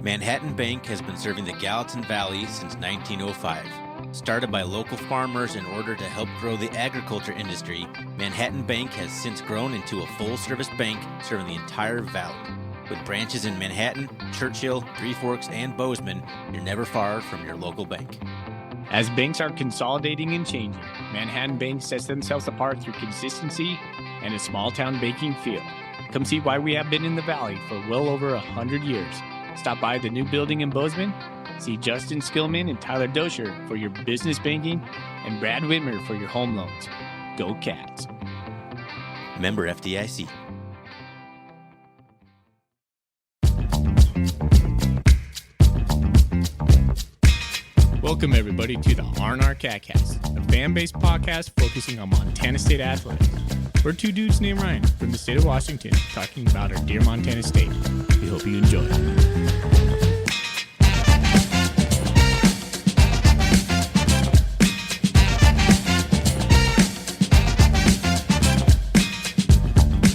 Manhattan Bank has been serving the Gallatin Valley since 1905. Started by local farmers in order to help grow the agriculture industry, Manhattan Bank has since grown into a full-service bank serving the entire valley. With branches in Manhattan, Churchill, Three Forks, and Bozeman, you're never far from your local bank. As banks are consolidating and changing, Manhattan Bank sets themselves apart through consistency and a small-town banking feel. Come see why we have been in the valley for well over 100 years. Stop by the new building in Bozeman, see Justin Skillman and Tyler Dosher for your business banking, and Brad Whitmer for your home loans. Go Cats. Member FDIC. Welcome, everybody, to the R&R Catcast, a fan-based podcast focusing on Montana State athletics. We're two dudes named Ryan from the state of Washington talking about our dear Montana State. We hope you enjoy.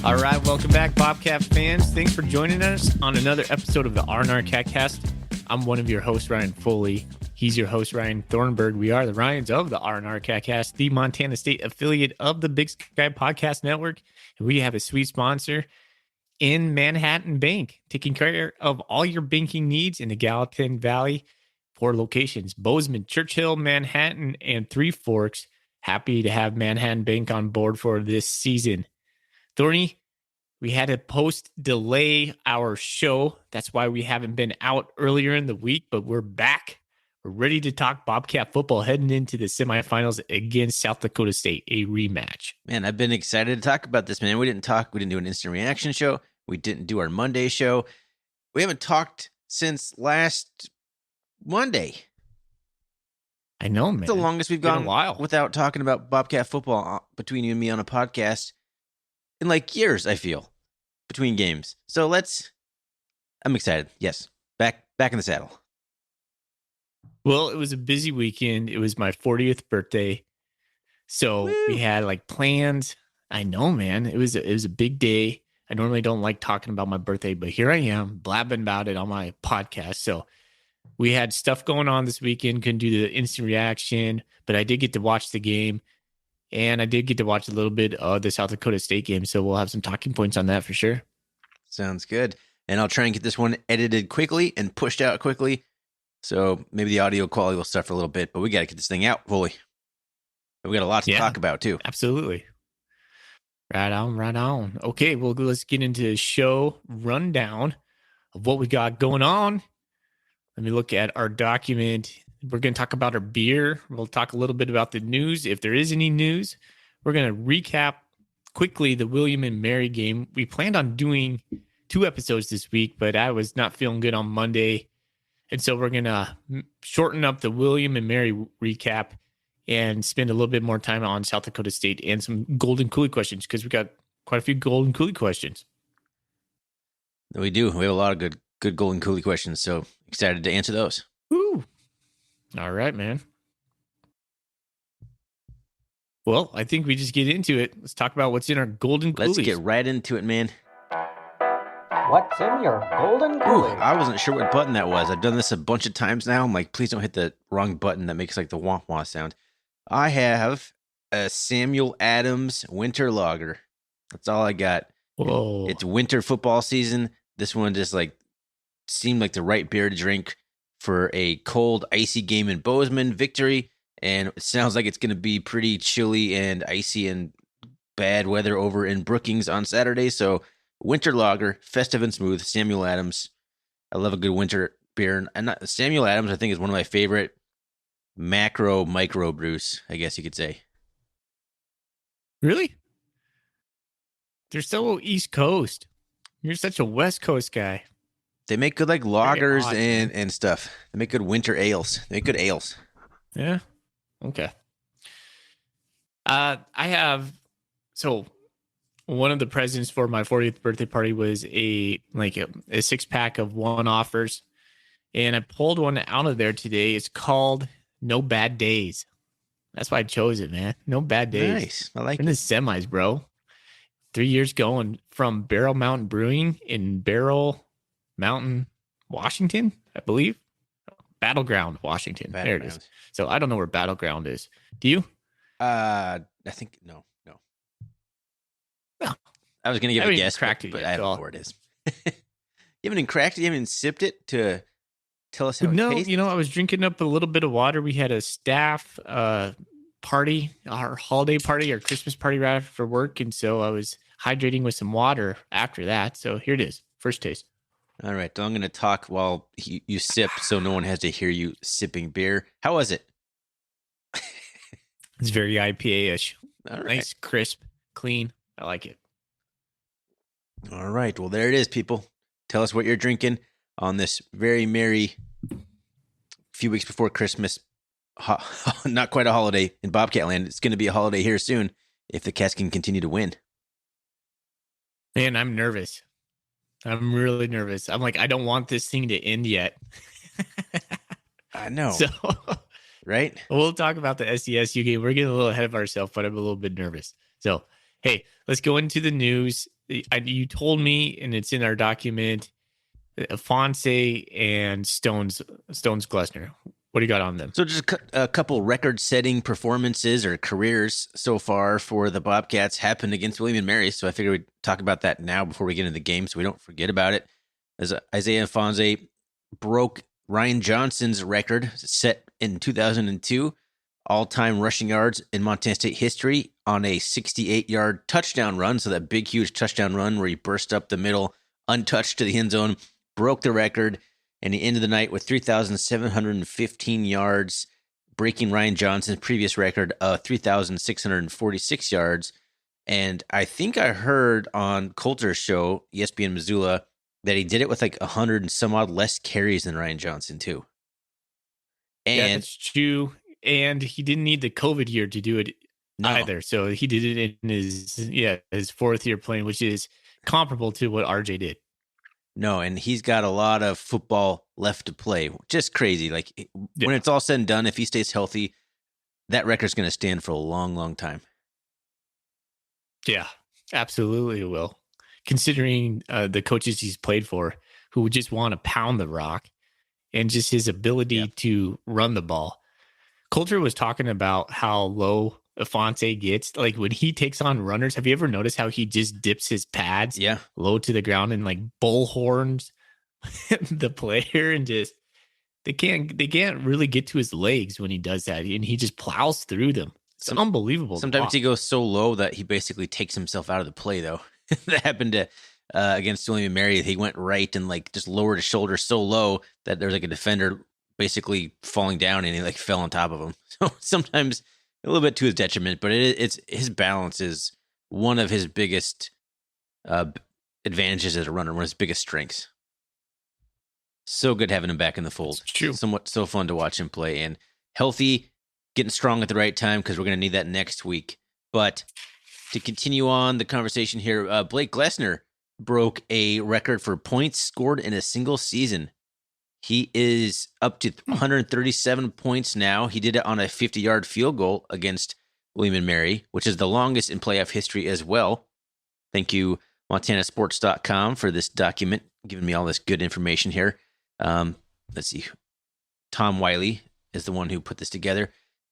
All right, welcome back, Bobcat fans. Thanks for joining us on another episode of the R&R Catcast. I'm one of your hosts, Ryan Foley. He's your host, Ryan Thornburg. We are the Ryans of the R&R Catcast, the Montana State affiliate of the Big Sky Podcast Network. And we have a sweet sponsor in Manhattan Bank, taking care of all your banking needs in the Gallatin Valley. 4 locations: Bozeman, Churchill, Manhattan, and Three Forks. Happy to have Manhattan Bank on board for this season. Thorny, we had to delay our show. That's why we haven't been out earlier in the week, but we're back. We're ready to talk Bobcat football heading into the semifinals against South Dakota State, a rematch. Man, I've been excited to talk about this, man. We didn't do an instant reaction show. We didn't do our Monday show. We haven't talked since last Monday. I know, man. It's the longest we've gone a while without talking about Bobcat football between you and me on a podcast in like years, I feel, between games. So I'm excited. Yes, back in the saddle. Well, it was a busy weekend. It was my 40th birthday. So we had plans. I know, man. It was a big day. I normally don't like talking about my birthday, but here I am blabbing about it on my podcast. So we had stuff going on this weekend. Couldn't do the instant reaction, but I did get to watch the game. And I did get to watch a little bit of the South Dakota State game. So we'll have some talking points on that for sure. Sounds good. And I'll try and get this one edited quickly and pushed out quickly. So maybe the audio quality will suffer a little bit, but we got to get this thing out fully. We got a lot to talk about too. Absolutely. Right on. Okay, well, let's get into the show rundown of what we got going on. Let me look at our document. We're going to talk about our beer. We'll talk a little bit about the news, if there is any news. We're going to recap quickly the William and Mary game. We planned on doing 2 episodes this week, but I was not feeling good on Monday. And so we're going to shorten up the William and Mary recap and spend a little bit more time on South Dakota State and some Golden Coolie questions, because we got quite a few Golden Coolie questions. We do. We have a lot of good Golden Coolie questions, so excited to answer those. Woo! All right, man. Well, I think we just get into it. Let's talk about what's in our Golden Coolies. Let's get right into it, man. What's in your Golden Coolie? I wasn't sure what button that was. I've done this a bunch of times now. I'm like, please don't hit the wrong button that makes like the wah wah sound. I have a Samuel Adams Winter Lager. That's all I got. Whoa. It's winter football season. This one just seemed like the right beer to drink for a cold, icy game in Bozeman victory. And it sounds like it's going to be pretty chilly and icy and bad weather over in Brookings on Saturday. So winter lager, festive and smooth, Samuel Adams. I love a good winter beer. And Samuel Adams, I think, is one of my favorite micro brews, I guess you could say. Really? They're so East Coast. You're such a West Coast guy. They make good lagers and stuff. They make good winter ales. They make good ales. Yeah. Okay. One of the presents for my 40th birthday party was a 6-pack of one-offers, and I pulled one out of there today. It's called No Bad Days. That's why I chose it, man. No Bad Days. Nice. I like in it. the semis, bro. 3 years going from Barrel Mountain Brewing in Barrel Mountain, Washington, I believe. Battleground, Washington. There it is. So I don't know where Battleground is. Do you? I think no. No. I was gonna give a guess, cracked it but yet, I don't know where it is. You haven't even cracked it. You haven't even sipped it to tell us how it tastes. I was drinking up a little bit of water. We had a staff party, our holiday party, our Christmas party right after work, and so I was hydrating with some water after that. So here it is, first taste. All right, so I'm going to talk while you sip, so no one has to hear you sipping beer. How was it? It's very IPA-ish. All right. Nice, crisp, clean. I like it. All right, well, there it is, people. Tell us what you're drinking on this very merry few weeks before Christmas. Not quite a holiday in Bobcat land. It's going to be a holiday here soon if the Cats can continue to win. Man, I'm nervous. I'm really nervous. I'm like, I don't want this thing to end yet. I know. So, right? We'll talk about the SDSU game. We're getting a little ahead of ourselves, but I'm a little bit nervous. So, hey, let's go into the news. You told me, and it's in our document, Fonse and Stones Glessner. What do you got on them? So just a couple record-setting performances or careers so far for the Bobcats happened against William & Mary, so I figured we'd talk about that now before we get into the game so we don't forget about it. As Isaiah Fonse broke Ryan Johnson's record set in 2002, all-time rushing yards in Montana State history on a 68-yard touchdown run, so that big, huge touchdown run where he burst up the middle, untouched to the end zone, broke the record, and he ended the night with 3,715 yards, breaking Ryan Johnson's previous record of 3,646 yards. And I think I heard on Coulter's show, ESPN Missoula, that he did it with like 100 and some odd less carries than Ryan Johnson, too. And yeah, that's true. And he didn't need the COVID year to do it either. So he did it in his fourth year playing, which is comparable to what RJ did. No, and he's got a lot of football left to play. Just crazy. Like when it's all said and done, if he stays healthy, that record's going to stand for a long, long time. Yeah, absolutely it will. Considering the coaches he's played for who would just want to pound the rock and just his ability to run the ball. Coulter was talking about how low Fonse gets, like when he takes on runners. Have you ever noticed how he just dips his pads low to the ground and like bullhorns the player, and just they can't really get to his legs when he does that, and he just plows through them. It's unbelievable. Sometimes he goes so low that he basically takes himself out of the play, though. That happened to against William & Mary. He went right and like just lowered his shoulder so low that there's like a defender basically falling down, and he like fell on top of him. So sometimes a little bit to his detriment, but it's his balance is one of his biggest advantages as a runner, one of his biggest strengths. So good having him back in the fold. It's true. So fun to watch him play, and healthy, getting strong at the right time, because we're going to need that next week. But to continue on the conversation here, Blake Glessner broke a record for points scored in a single season. He is up to 137 points now. He did it on a 50-yard field goal against William & Mary, which is the longest in playoff history as well. Thank you, MontanaSports.com, for this document, giving me all this good information here. Let's see. Tom Wiley is the one who put this together.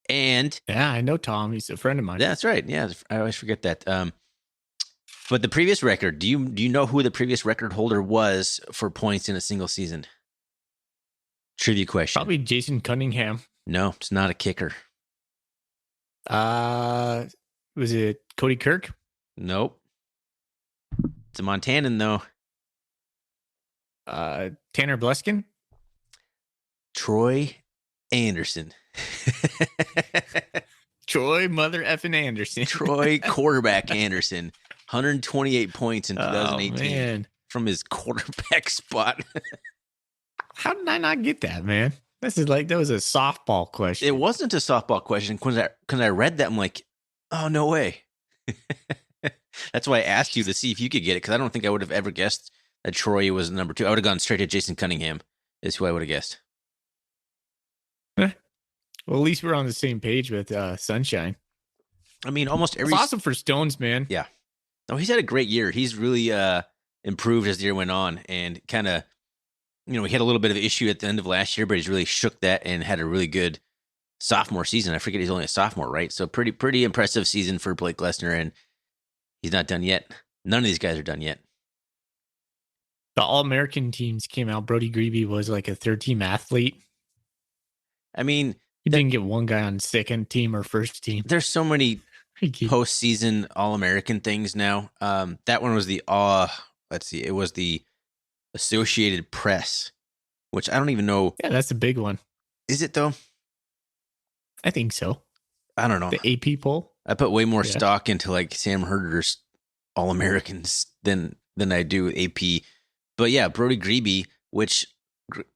And yeah, I know Tom. He's a friend of mine. That's right. Yeah, I always forget that. But the previous record, do you know who the previous record holder was for points in a single season? Trivia question. Probably Jason Cunningham. No, it's not a kicker. Was it Cody Kirk? Nope. It's a Montanan, though. Tanner Bleskin? Troy Anderson. Troy mother effing Anderson. Troy quarterback Anderson. 128 points in 2018 from his quarterback spot. How did I not get that, man? That was a softball question. It wasn't a softball question because I read that. I'm like, oh, no way. That's why I asked you to see if you could get it, because I don't think I would have ever guessed that Troy was number 2. I would have gone straight to Jason Cunningham is who I would have guessed. Well, at least we're on the same page with Sunshine. I mean, almost every... It's awesome for Stones, man. Yeah. No, he's had a great year. He's really improved as the year went on, and kind of he had a little bit of an issue at the end of last year, but he's really shook that and had a really good sophomore season. I forget he's only a sophomore, right? So pretty impressive season for Blake Lesnar, and he's not done yet. None of these guys are done yet. The All-American teams came out. Brody Grebe was like a third-team athlete. I mean, you didn't get one guy on second team or first team. There's so many postseason All-American things now. That one was the it was the Associated Press, which I don't even know. Yeah, that's a big one. Is it though? I think so. I don't know. The AP poll. I put way more stock into like Sam Herder's All-Americans than I do AP. But yeah, Brody Grebe, which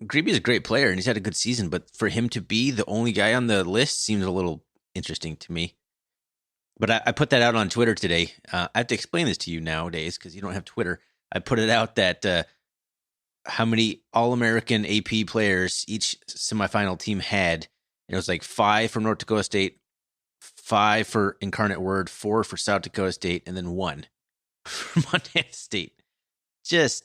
Grebe is a great player and he's had a good season, but for him to be the only guy on the list seems a little interesting to me. But I put that out on Twitter today. I have to explain this to you nowadays because you don't have Twitter. I put it out that how many All-American AP players each semifinal team had. And it was like 5 for North Dakota State, 5 for Incarnate Word, 4 for South Dakota State, and then 1 for Montana State. Just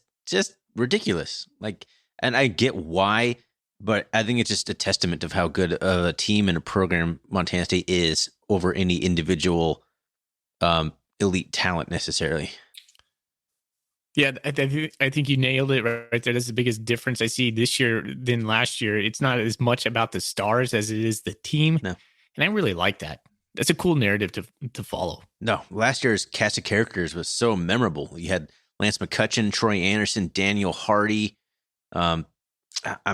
ridiculous. Like, and I get why, but I think it's just a testament of how good of a team and a program Montana State is over any individual elite talent necessarily. Yeah, I think you nailed it right there. That's the biggest difference I see this year than last year. It's not as much about the stars as it is the team. No. And I really like that. That's a cool narrative to follow. No, last year's cast of characters was so memorable. You had Lance McCutcheon, Troy Anderson, Daniel Hardy. I'm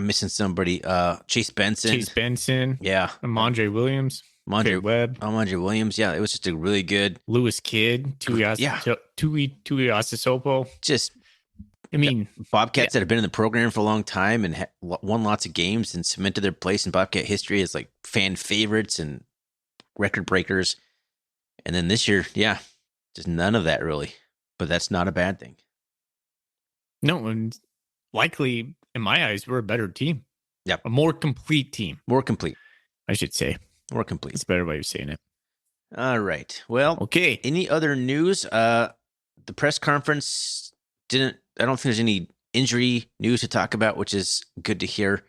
missing somebody. Chase Benson. Yeah. Amandre Williams. Amandre Webb. Amandre Williams. Yeah, it was just a really good. Lewis Kidd. Tui Asisopo. Just, I mean, Bobcats that have been in the program for a long time and won lots of games and cemented their place in Bobcat history as like fan favorites and record breakers. And then this year, just none of that really. But that's not a bad thing. No, and likely, in my eyes, we're a better team. Yeah. A more complete team. More complete. I should say. More complete. It's a better way of saying it. All right. Well, okay. Any other news? The press conference I don't think there's any injury news to talk about, which is good to hear.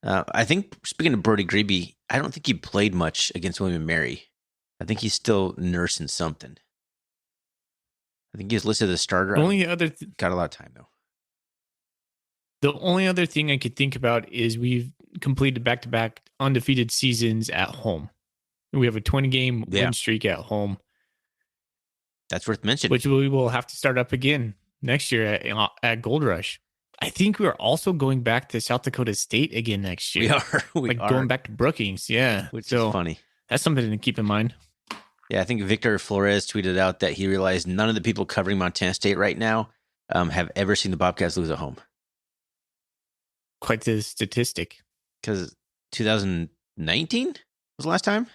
I think, speaking of Brody Grebe, I don't think he played much against William & Mary. I think he's still nursing something. I think he was listed as a starter. Got a lot of time, though. The only other thing I could think about is we've completed back-to-back undefeated seasons at home. We have a 20-game win streak at home. That's worth mentioning. Which we will have to start up again next year at Gold Rush. I think we're also going back to South Dakota State again next year. We are. Going back to Brookings, yeah. Which is funny. That's something to keep in mind. Yeah, I think Victor Flores tweeted out that he realized none of the people covering Montana State right now have ever seen the Bobcats lose at home. Quite the statistic. Because 2019 was the last time?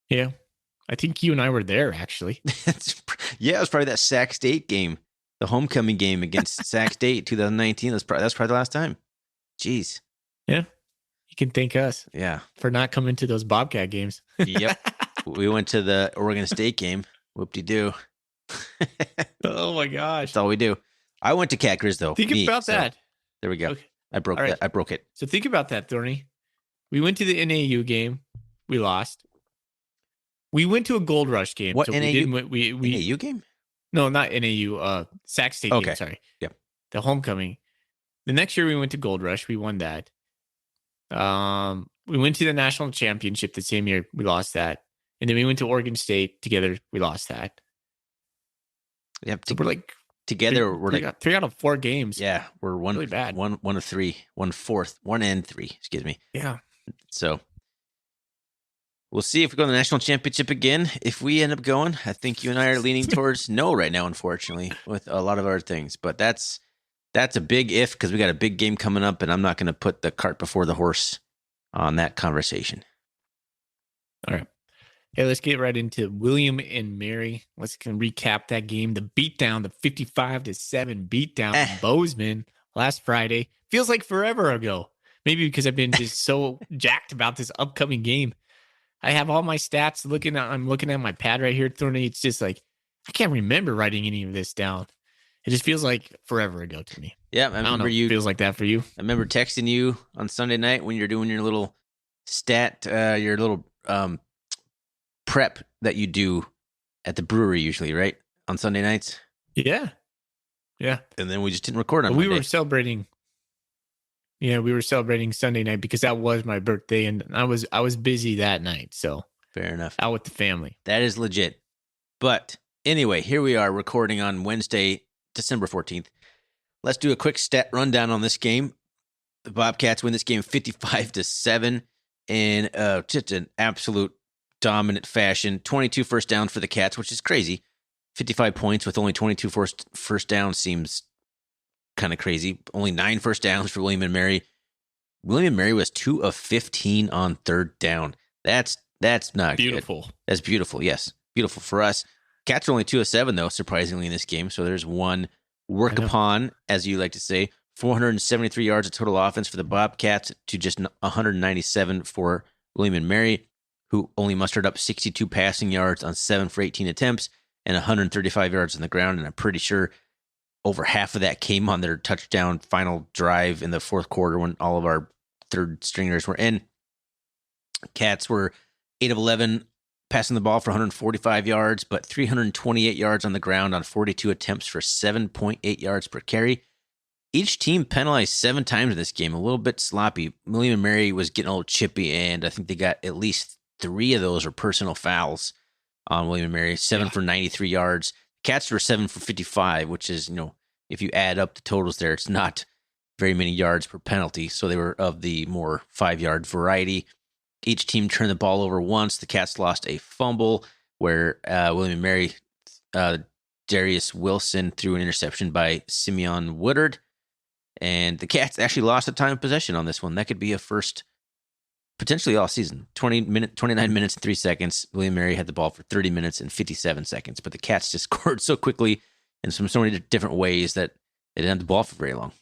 Yeah. I think you and I were there, actually. Yeah, it was probably that Sac State game. The homecoming game against Sac State 2019. That's probably the last time. Jeez. Yeah. You can thank us. Yeah. For not coming to those Bobcat games. Yep. We went to the Oregon State game. Whoop-de-doo. Oh, my gosh. That's all we do. I went to Cat Grizz, though. Think about that. There we go. Okay. I broke that. I broke it. So think about that, Thorny. We went to the NAU game. We lost. We went to a Gold Rush game. What, so NAU? We NAU game? No, not NAU. Sac State game, sorry. Yeah. The homecoming. The next year we went to Gold Rush. We won that. We went to the national championship the same year. We lost that. And then we went to Oregon State together. We lost that. Yeah, so we're like together. We're like 3 out of 4 games. Yeah, we're really bad. One of 3, 1/4, 1 and 3. Excuse me. Yeah. So we'll see if we go to the national championship again. If we end up going, I think you and I are leaning towards no right now, unfortunately, with a lot of other things. But that's a big if because we got a big game coming up, and I'm not going to put the cart before the horse on that conversation. All right. Hey, let's get right into William and Mary. Let's recap that game. The beatdown, the 55-7 beatdown in Bozeman last Friday. Feels like forever ago. Maybe because I've been just so jacked about this upcoming game. I have all my stats I'm looking at my pad right here, Thorny. It's just like, I can't remember writing any of this down. It just feels like forever ago to me. Yeah, I don't know. Feels like that for you? I remember texting you on Sunday night when you're doing your little your little prep that you do at the brewery usually, right? On Sunday nights. Yeah. Yeah. And then we just didn't record on But Monday. we were celebrating. Yeah, we were celebrating Sunday night because that was my birthday, and I was busy that night. So fair enough. Out with the family. That is legit. But anyway, here we are recording on Wednesday, December 14th. Let's do a quick stat rundown on this game. The Bobcats win this game 55-7 in just an absolute dominant fashion. 22 first downs for the Cats, which is crazy. 55 points with only 22 first downs seems kind of crazy. Only 9 first downs for William and Mary. William and Mary was 2 of 15 on third down. That's not beautiful. Good. That's beautiful. Yes, beautiful for us. Cats are only 2 of 7 though, surprisingly in this game. So there's one work upon, as you like to say. 473 yards of total offense for the Bobcats to just 197 for William and Mary, who only mustered up 62 passing yards on 7 for 18 attempts and 135 yards on the ground. And I'm pretty sure over half of that came on their touchdown final drive in the fourth quarter when all of our third stringers were in. Cats were 8 of 11 passing the ball for 145 yards, but 328 yards on the ground on 42 attempts for 7.8 yards per carry. Each team penalized 7 times in this game, a little bit sloppy. William and Mary was getting a little chippy, and I think they got at least 3 of those were personal fouls on William and Mary. 7 for 93 yards. Cats were 7 for 55, which is, if you add up the totals there, it's not very many yards per penalty. So they were of the more 5-yard variety. Each team turned the ball over once. The Cats lost a fumble where William and Mary, Darius Wilson threw an interception by Simeon Woodard. And the Cats actually lost a time of possession on this one. That could be a first, potentially all season. 29 minutes and 3 seconds. William and Mary had the ball for 30 minutes and 57 seconds. But the Cats just scored so quickly in so many different ways that they didn't have the ball for very long.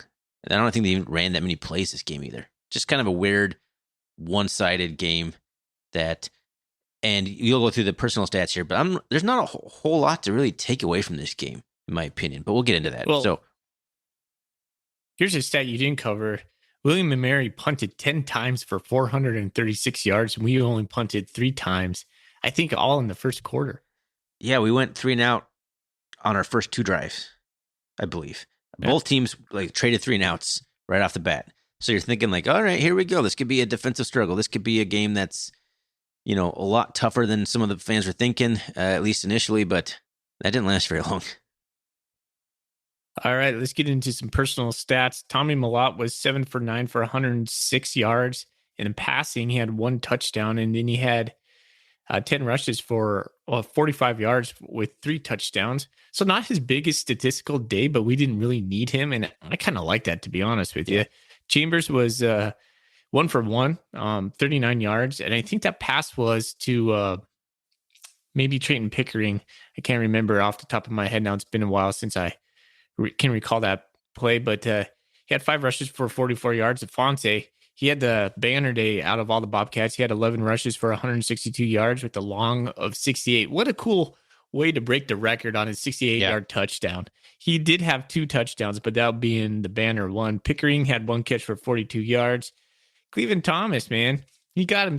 And I don't think they even ran that many plays this game either. Just kind of a weird, one-sided game and you'll go through the personal stats here, but there's not a whole lot to really take away from this game, in my opinion, but we'll get into that. Well, here's a stat you didn't cover. William and Mary punted 10 times for 436 yards, and we only punted 3 times, I think all in the first quarter. Yeah, we went 3 and out on our first 2 drives, I believe. Yeah. Both teams traded 3 and outs right off the bat. So you're thinking all right, here we go. This could be a defensive struggle. This could be a game that's, a lot tougher than some of the fans were thinking, at least initially, but that didn't last very long. All right, let's get into some personal stats. Tommy Mellott was 7 for 9 for 106 yards. In passing, he had 1 touchdown, and then he had 10 rushes for 45 yards with 3 touchdowns. So not his biggest statistical day, but we didn't really need him, and I kind of like that, to be honest with you. Chambers was 1 for 1, 39 yards. And I think that pass was to maybe Trayton Pickering. I can't remember off the top of my head now. It's been a while since I can recall that play. But he had 5 rushes for 44 yards. Afonso, he had the banner day out of all the Bobcats. He had 11 rushes for 162 yards with a long of 68. What a cool way to break the record on his 68-yard touchdown. He did have 2 touchdowns, but that being the banner one. Pickering had 1 catch for 42 yards. Cleveland Thomas, man, he had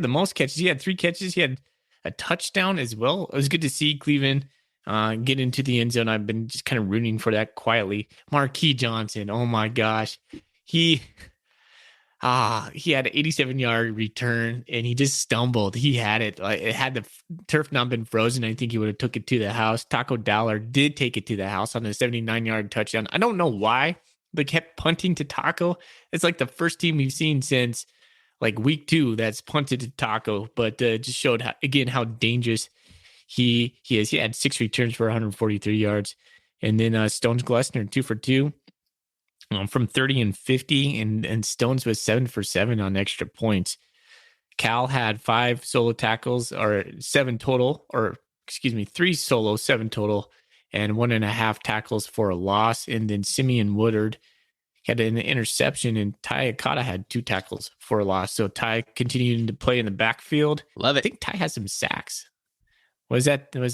the most catches. He had 3 catches. He had a touchdown as well. It was good to see Cleveland get into the end zone. I've been just kind of rooting for that quietly. Marquis Johnson, oh my gosh. He had an 87-yard return, and he just stumbled. He had it. Had the turf not been frozen, I think he would have took it to the house. Taco Dollar did take it to the house on a 79-yard touchdown. I don't know why they kept punting to Taco. It's like the first team we've seen since week 2 that's punted to Taco, but just showed how dangerous he is. He had 6 returns for 143 yards. And then Stones Glessner, 2 for 2. From 30 and 50, and Stones was 7 for 7 on extra points. Cal had 5 solo tackles, or 7 total, 3 solo, 7 total, and 1.5 tackles for a loss. And then Simeon Woodard had an interception, and Ty Akata had 2 tackles for a loss. So Ty continuing to play in the backfield. Love it. I think Ty has some sacks. Was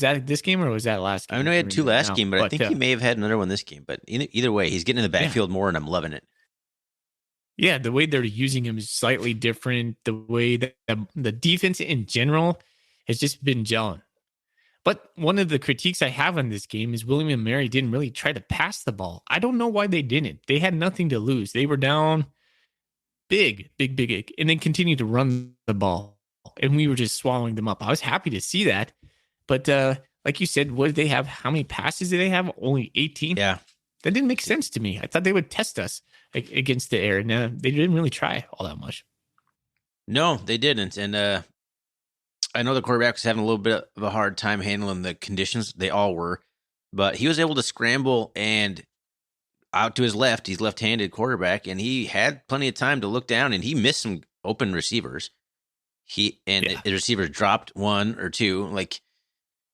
that this game or was that last game? I know he I had can't 2 remember last now. game, but I think he may have had another one this game. But either way, he's getting in the backfield more, and I'm loving it. Yeah, the way they're using him is slightly different. The way that the defense in general has just been gelling. But one of the critiques I have on this game is William and Mary didn't really try to pass the ball. I don't know why they didn't. They had nothing to lose. They were down big, and then continued to run the ball. And we were just swallowing them up. I was happy to see that. But like you said, what did they have? How many passes did they have? Only 18? Yeah. That didn't make sense to me. I thought they would test us against the air. And they didn't really try all that much. No, they didn't. And I know the quarterback was having a little bit of a hard time handling the conditions. They all were. But he was able to scramble and out to his left. He's left-handed quarterback, and he had plenty of time to look down, and he missed some open receivers. The receivers dropped 1 or 2.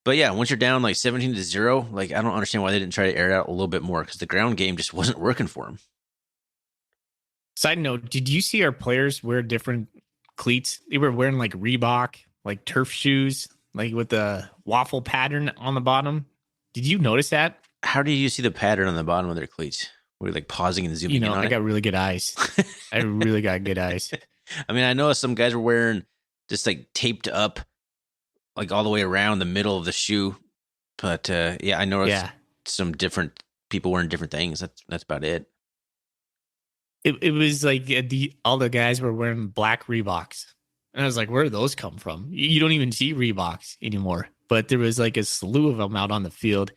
But yeah, once you're down 17-0, I don't understand why they didn't try to air it out a little bit more, because the ground game just wasn't working for him. Side note, did you see our players wear different cleats? They were wearing Reebok, turf shoes, with the waffle pattern on the bottom. Did you notice that? How do you see the pattern on the bottom of their cleats? Were you pausing and zooming in on I got really good eyes. I really got good eyes. I mean, I know some guys were wearing just taped up, all the way around the middle of the shoe. But yeah, I noticed some different people wearing different things. That's about it. It was all the guys were wearing black Reeboks. And I was like, where do those come from? You don't even see Reeboks anymore. But there was a slew of them out on the field.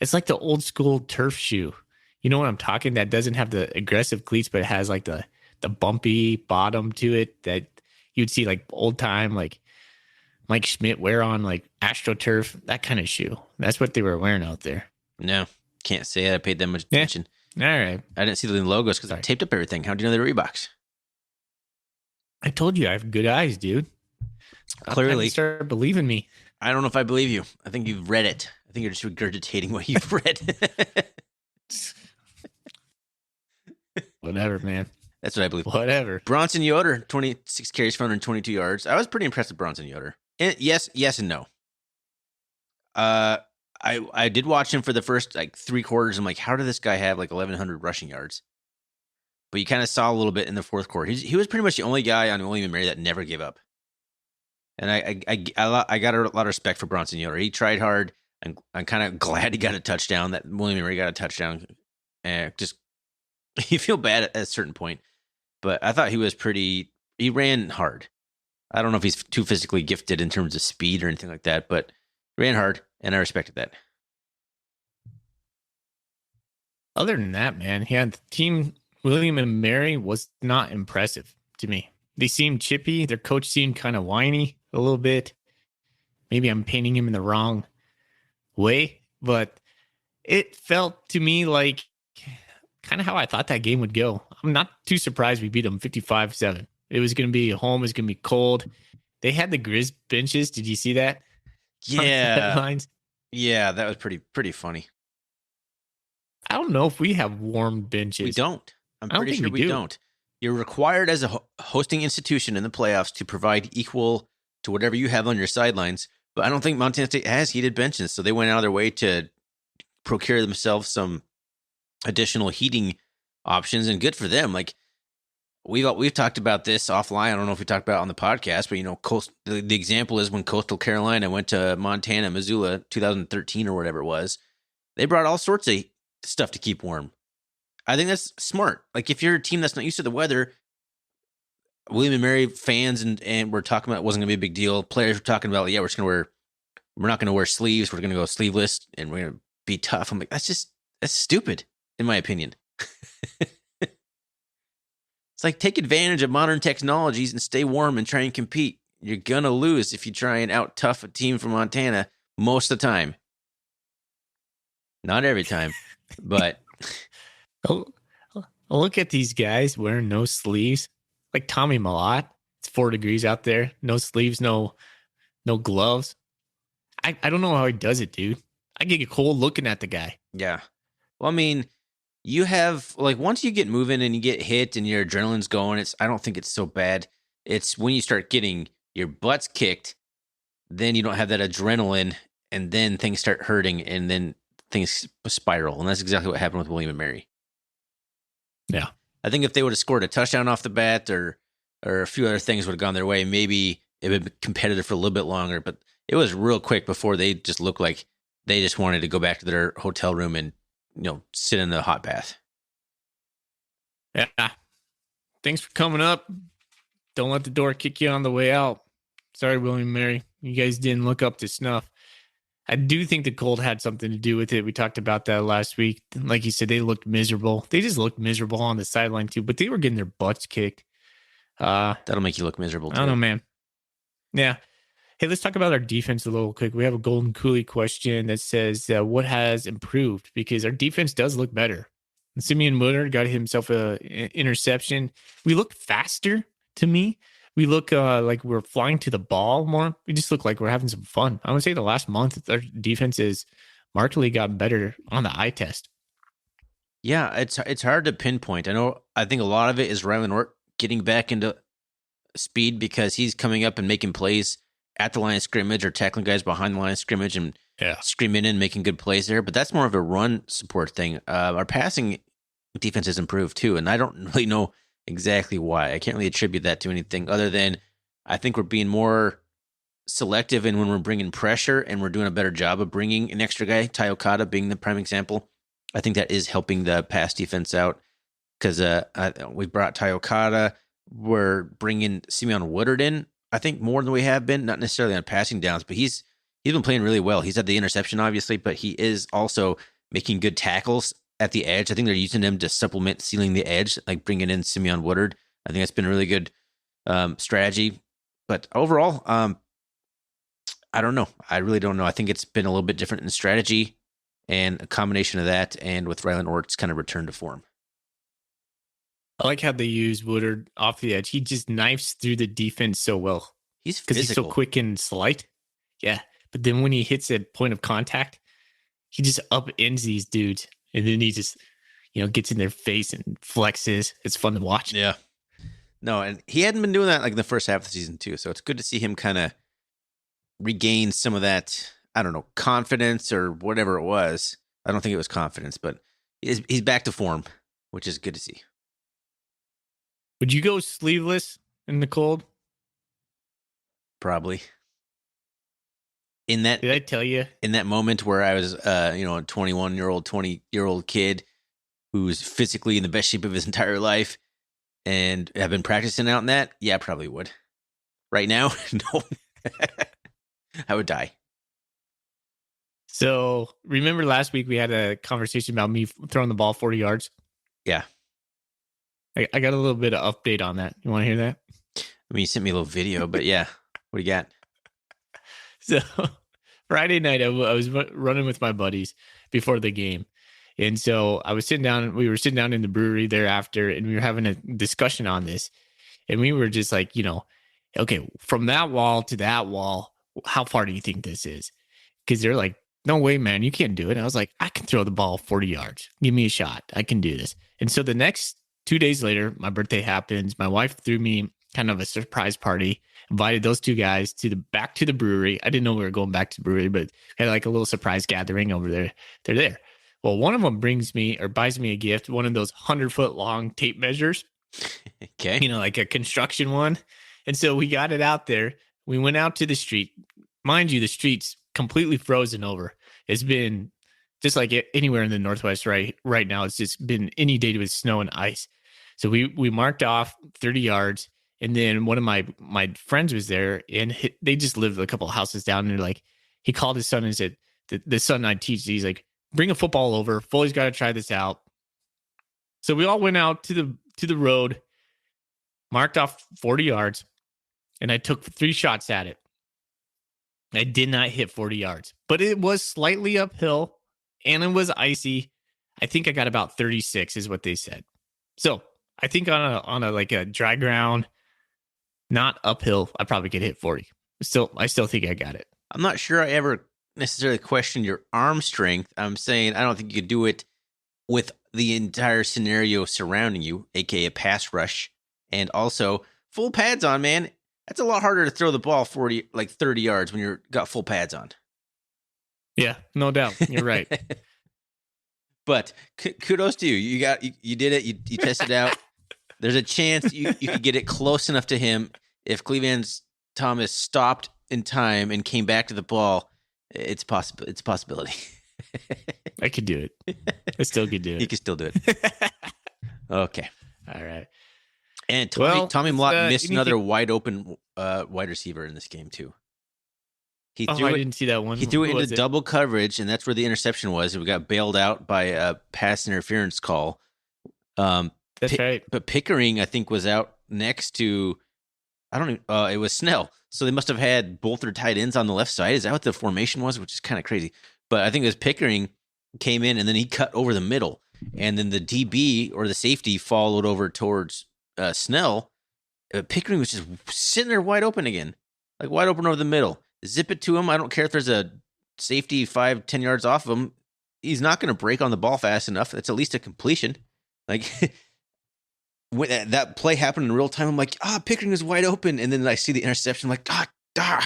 It's like the old school turf shoe. You know what I'm talking? That doesn't have the aggressive cleats, but it has the bumpy bottom to it that you'd see old time Mike Schmidt wear on AstroTurf, that kind of shoe. That's what they were wearing out there. No, can't say I paid that much attention. All right. I didn't see the logos because I taped up everything. How do you know they're Reeboks? I told you I have good eyes, dude. Clearly. Start believing me. I don't know if I believe you. I think you've read it. I think you're just regurgitating what you've read. Whatever, man. That's what I believe. Whatever. Bronson Yoder, 26 carries for 122 yards. I was pretty impressed with Bronson Yoder. And yes and no. I did watch him for the first 3 quarters. I'm like, how did this guy have 1,100 rushing yards? But you kind of saw a little bit in the fourth quarter. He was pretty much the only guy on William and Mary that never gave up. And I got a lot of respect for Bronson Yoder. He tried hard. I'm kind of glad he got a touchdown. That William and Mary got a touchdown. Just you feel bad at a certain point, but I thought he was pretty. He ran hard. I don't know if he's too physically gifted in terms of speed or anything like that, but ran hard, and I respected that. Other than that, man, the team William and Mary was not impressive to me. They seemed chippy. Their coach seemed kind of whiny a little bit. Maybe I'm painting him in the wrong way, but it felt to me like kind of how I thought that game would go. I'm not too surprised we beat them 55-7. It was going to be home. It was going to be cold. They had the Grizz benches. Did you see that? Yeah. Yeah, that was pretty funny. I don't know if we have warm benches. We don't. I'm pretty sure we don't. You're required as a hosting institution in the playoffs to provide equal to whatever you have on your sidelines. But I don't think Montana State has heated benches, so they went out of their way to procure themselves some additional heating options, and good for them. We've talked about this offline. I don't know if we talked about it on the podcast, but the example is when Coastal Carolina went to Montana, Missoula, 2013 or whatever it was. They brought all sorts of stuff to keep warm. I think that's smart. If you're a team that's not used to the weather, William and Mary fans and we're talking about it wasn't gonna be a big deal. Players were talking about, we're not gonna wear sleeves. We're gonna go sleeveless and we're gonna be tough. I'm like, that's stupid in my opinion. It's take advantage of modern technologies and stay warm and try and compete. You're gonna lose if you try and out tough a team from Montana most of the time. Not every time, but look at these guys wearing no sleeves. Like Tommy Malott. It's 4 degrees out there. No sleeves, no gloves. I don't know how he does it, dude. I get cold looking at the guy. Yeah. Well, I mean, you have once you get moving and you get hit and your adrenaline's going, I don't think it's so bad. It's when you start getting your butts kicked then you don't have that adrenaline, and then things start hurting, and then things spiral. And that's exactly what happened with William and Mary. Yeah. I think if they would have scored a touchdown off the bat, or a few other things would have gone their way, maybe it would have been competitive for a little bit longer. But it was real quick before they just looked like they just wanted to go back to their hotel room and sit in the hot bath. Yeah. Thanks for coming up. Don't let the door kick you on the way out. Sorry, William and Mary. You guys didn't look up to snuff. I do think the cold had something to do with it. We talked about that last week. Like you said, they looked miserable. They just looked miserable on the sideline too, but they were getting their butts kicked. That'll make you look miserable too. I don't know, man. Yeah. Hey, let's talk about our defense a little quick. We have a Golden Coolie question that says, what has improved? Because our defense does look better. Simeon Woodard got himself an interception. We look faster to me. We look like we're flying to the ball more. We just look like we're having some fun. I would say the last month, our defense has markedly gotten better on the eye test. Yeah, it's hard to pinpoint. I think a lot of it is Rylan Orr getting back into speed because he's coming up and making plays at the line of scrimmage or tackling guys behind the line of scrimmage and screaming in, making good plays there. But that's more of a run support thing. Our passing defense has improved too, and I don't really know exactly why. I can't really attribute that to anything other than I think we're being more selective in when we're bringing pressure, and we're doing a better job of bringing an extra guy, Ty Okada being the prime example. I think that is helping the pass defense out because we brought Ty Okada. We're bringing Simeon Woodard in, I think, more than we have been, not necessarily on passing downs, but he's been playing really well. He's had the interception, obviously, but he is also making good tackles at the edge. I think they're using him to supplement sealing the edge, like bringing in Simeon Woodard. I think that's been a really good strategy. But overall, I don't know. I really don't know. I think it's been a little bit different in strategy, and a combination of that and with Rylan Ort's kind of return to form. I like how they use Woodard off the edge. He just knifes through the defense so well. He's because he's so quick and slight. Yeah. But then when he hits a point of contact, he just upends these dudes. And then he just, gets in their face and flexes. It's fun to watch. Yeah. No, and he hadn't been doing that like in the first half of the season too. So it's good to see him kind of regain some of that, I don't know, confidence or whatever it was. I don't think it was confidence, but he's back to form, which is good to see. Would you go sleeveless in the cold? Probably. Did I tell you? In that moment where I was, a 21-year-old, 20-year-old kid who's physically in the best shape of his entire life and have been practicing out in that, yeah, I probably would. Right now, no. I would die. So, remember last week we had a conversation about me throwing the ball 40 yards? Yeah. I got a little bit of update on that. You want to hear that? I mean, you sent me a little video, but yeah. What do you got? So Friday night, I was running with my buddies before the game. And so we were sitting down in the brewery thereafter, and we were having a discussion on this. And we were just like, okay, from that wall to that wall, how far do you think this is? Because they're like, no way, man, you can't do it. And I was like, I can throw the ball 40 yards. Give me a shot. I can do this. And so the next 2 days later, my birthday happens. My wife threw me kind of a surprise party, invited those two guys back to the brewery. I didn't know we were going back to the brewery, but had like a little surprise gathering over there. They're there. Well, one of them buys me a gift, one of those 100-foot long tape measures. Okay. Like a construction one. And so we got it out there. We went out to the street. Mind you, the street's completely frozen over. It's been just like anywhere in the Northwest right now. It's just been inundated with snow and ice. So we marked off 30 yards. And then one of my friends was there, and they just lived a couple of houses down. And they're like, he called his son and said, the son I teach, he's like, bring a football over. Foley's got to try this out. So we all went out to the road, marked off 40 yards, and I took 3 shots at it. I did not hit 40 yards, but it was slightly uphill and it was icy. I think I got about 36 is what they said. So I think on a like a dry ground, not uphill, I probably could hit 40. I still think I got it. I'm not sure I ever necessarily questioned your arm strength. I'm saying I don't think you could do it with the entire scenario surrounding you, aka pass rush, and also full pads on, man. That's a lot harder to throw the ball 30 yards when you're got full pads on. Yeah, no doubt. You're right. But kudos to you. You did it. You tested it out. There's a chance you could get it close enough to him if Cleveland's Thomas stopped in time and came back to the ball. It's possible. It's a possibility. I could do it. I still could do it. You can still do it. Okay. All right. And Tommy Mlott missed another wide open wide receiver in this game too. I didn't see that one. He threw it into double coverage, and that's where the interception was. We got bailed out by a pass interference call. That's right. But Pickering, I think, was out next to, it was Snell. So they must have had both their tight ends on the left side. Is that what the formation was? Which is kind of crazy. But I think it was Pickering came in, and then he cut over the middle. And then the DB or the safety followed over towards Snell. Pickering was just sitting there wide open again. Like wide open over the middle. Zip it to him. I don't care if there's a safety 5-10 yards off of him. He's not going to break on the ball fast enough. That's at least a completion. Like when that play happened in real time, I'm like, Pickering is wide open. And then I see the interception, I'm like,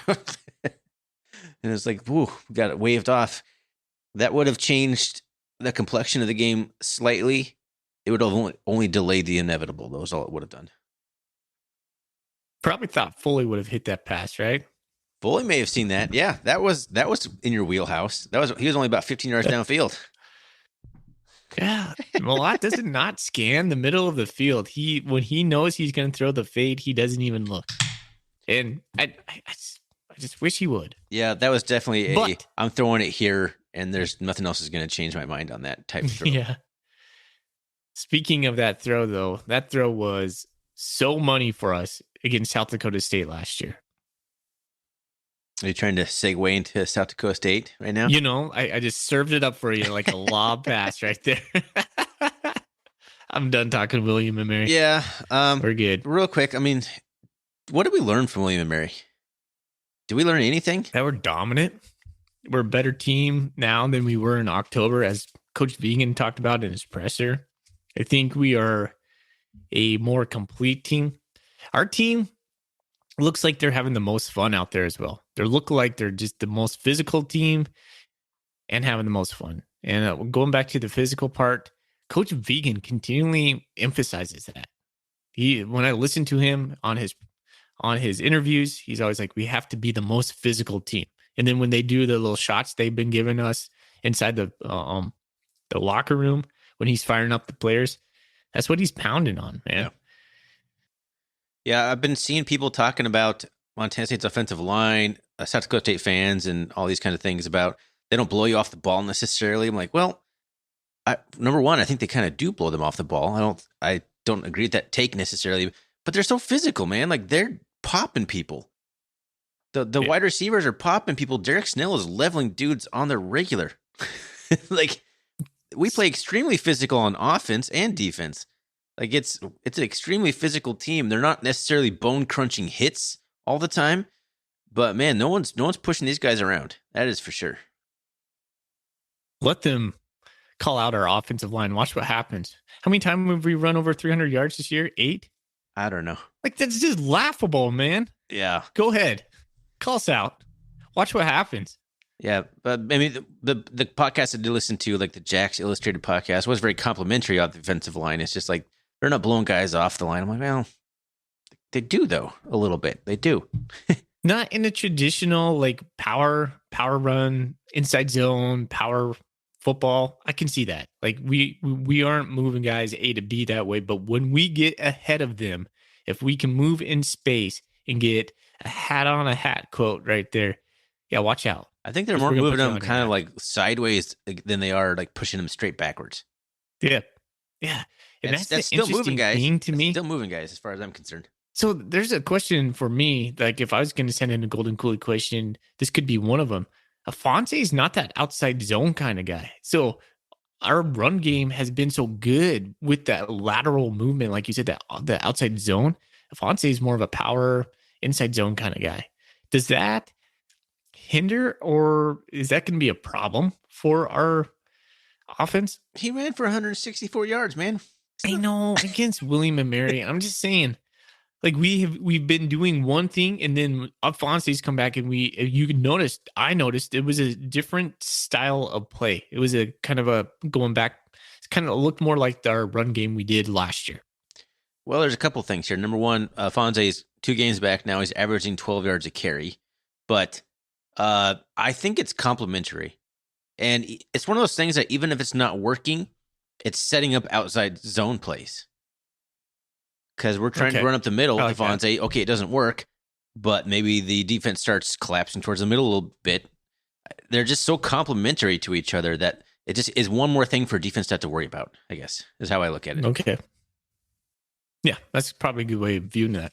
and it's like, whoo, got it waved off. That would have changed the complexion of the game slightly. It would have only delayed the inevitable. That was all it would have done. Probably thought Foley would have hit that pass, right? Foley may have seen that. Yeah, that was in your wheelhouse. He was only about 15 yards downfield. Yeah, Mlott does not scan the middle of the field. When he knows he's going to throw the fade, he doesn't even look. And I just wish he would. Yeah, that was definitely I'm throwing it here, and there's nothing else is going to change my mind on that type of throw. Yeah. Speaking of that throw, though, that throw was so money for us against South Dakota State last year. Are you trying to segue into South Dakota State right now? I just served it up for you like a lob pass right there. I'm done talking William and Mary. Yeah. We're good. Real quick, what did we learn from William and Mary? Did we learn anything? That we're dominant. We're a better team now than we were in October, as Coach Vegan talked about in his presser. I think we are a more complete team. Our team looks like they're having the most fun out there as well. They look like they're just the most physical team and having the most fun. And going back to the physical part, Coach Vegan continually emphasizes that. When I listen to him on his interviews, he's always like, we have to be the most physical team. And then when they do the little shots they've been giving us inside the locker room, when he's firing up the players, that's what he's pounding on, man. Yeah, I've been seeing people talking about Montana State's offensive line, South Dakota State fans, and all these kind of things about they don't blow you off the ball necessarily. I'm like, well, number one, I think they kind of do blow them off the ball. I don't agree with that take necessarily, but they're so physical, man. Like they're popping people. The wide receivers are popping people. Derek Snell is leveling dudes on the regular. Like we play extremely physical on offense and defense. Like it's an extremely physical team. They're not necessarily bone crunching hits all the time, but man, no one's pushing these guys around. That is for sure. Let them call out our offensive line. Watch what happens. How many times have we run over 300 yards this year? 8? I don't know. Like that's just laughable, man. Yeah. Go ahead. Call us out. Watch what happens. Yeah, but the podcast I did listen to, like the Jack's Illustrated podcast, was very complimentary of the defensive line. It's just like they're not blowing guys off the line. I'm like, well, they do though a little bit. They do. Not in a traditional like power run, inside zone, power football. I can see that. Like we aren't moving guys A to B that way. But when we get ahead of them, if we can move in space and get a hat on a hat quote right there, yeah, watch out. I think they're more moving them kind of like sideways than they are like pushing them straight backwards. Yeah. Yeah. And that's still moving guys. To me. Still moving guys as far as I'm concerned. So there's a question for me. Like if I was going to send in a golden coolie question, this could be one of them. Afonso is not that outside zone kind of guy. So our run game has been so good with that lateral movement. Like you said, that the outside zone. Afonso is more of a power inside zone kind of guy. Does that hinder or is that going to be a problem for our offense? He ran for 164 yards, man. I know against William and Mary. I'm just saying Like we've been doing one thing, and then Alphonse's come back, and I noticed it was a different style of play. It was a kind of a going back. It kind of looked more like our run game we did last year. Well, there's a couple things here. Number one, Fonze's 2 games back now. He's averaging 12 yards a carry. But I think it's complementary. And it's one of those things that even if it's not working, it's setting up outside zone plays. Because we're trying to run up the middle with Fonze. Okay, it doesn't work, but maybe the defense starts collapsing towards the middle a little bit. They're just so complementary to each other that it just is one more thing for defense to have to worry about, I guess, is how I look at it. Okay. Yeah, that's probably a good way of viewing that.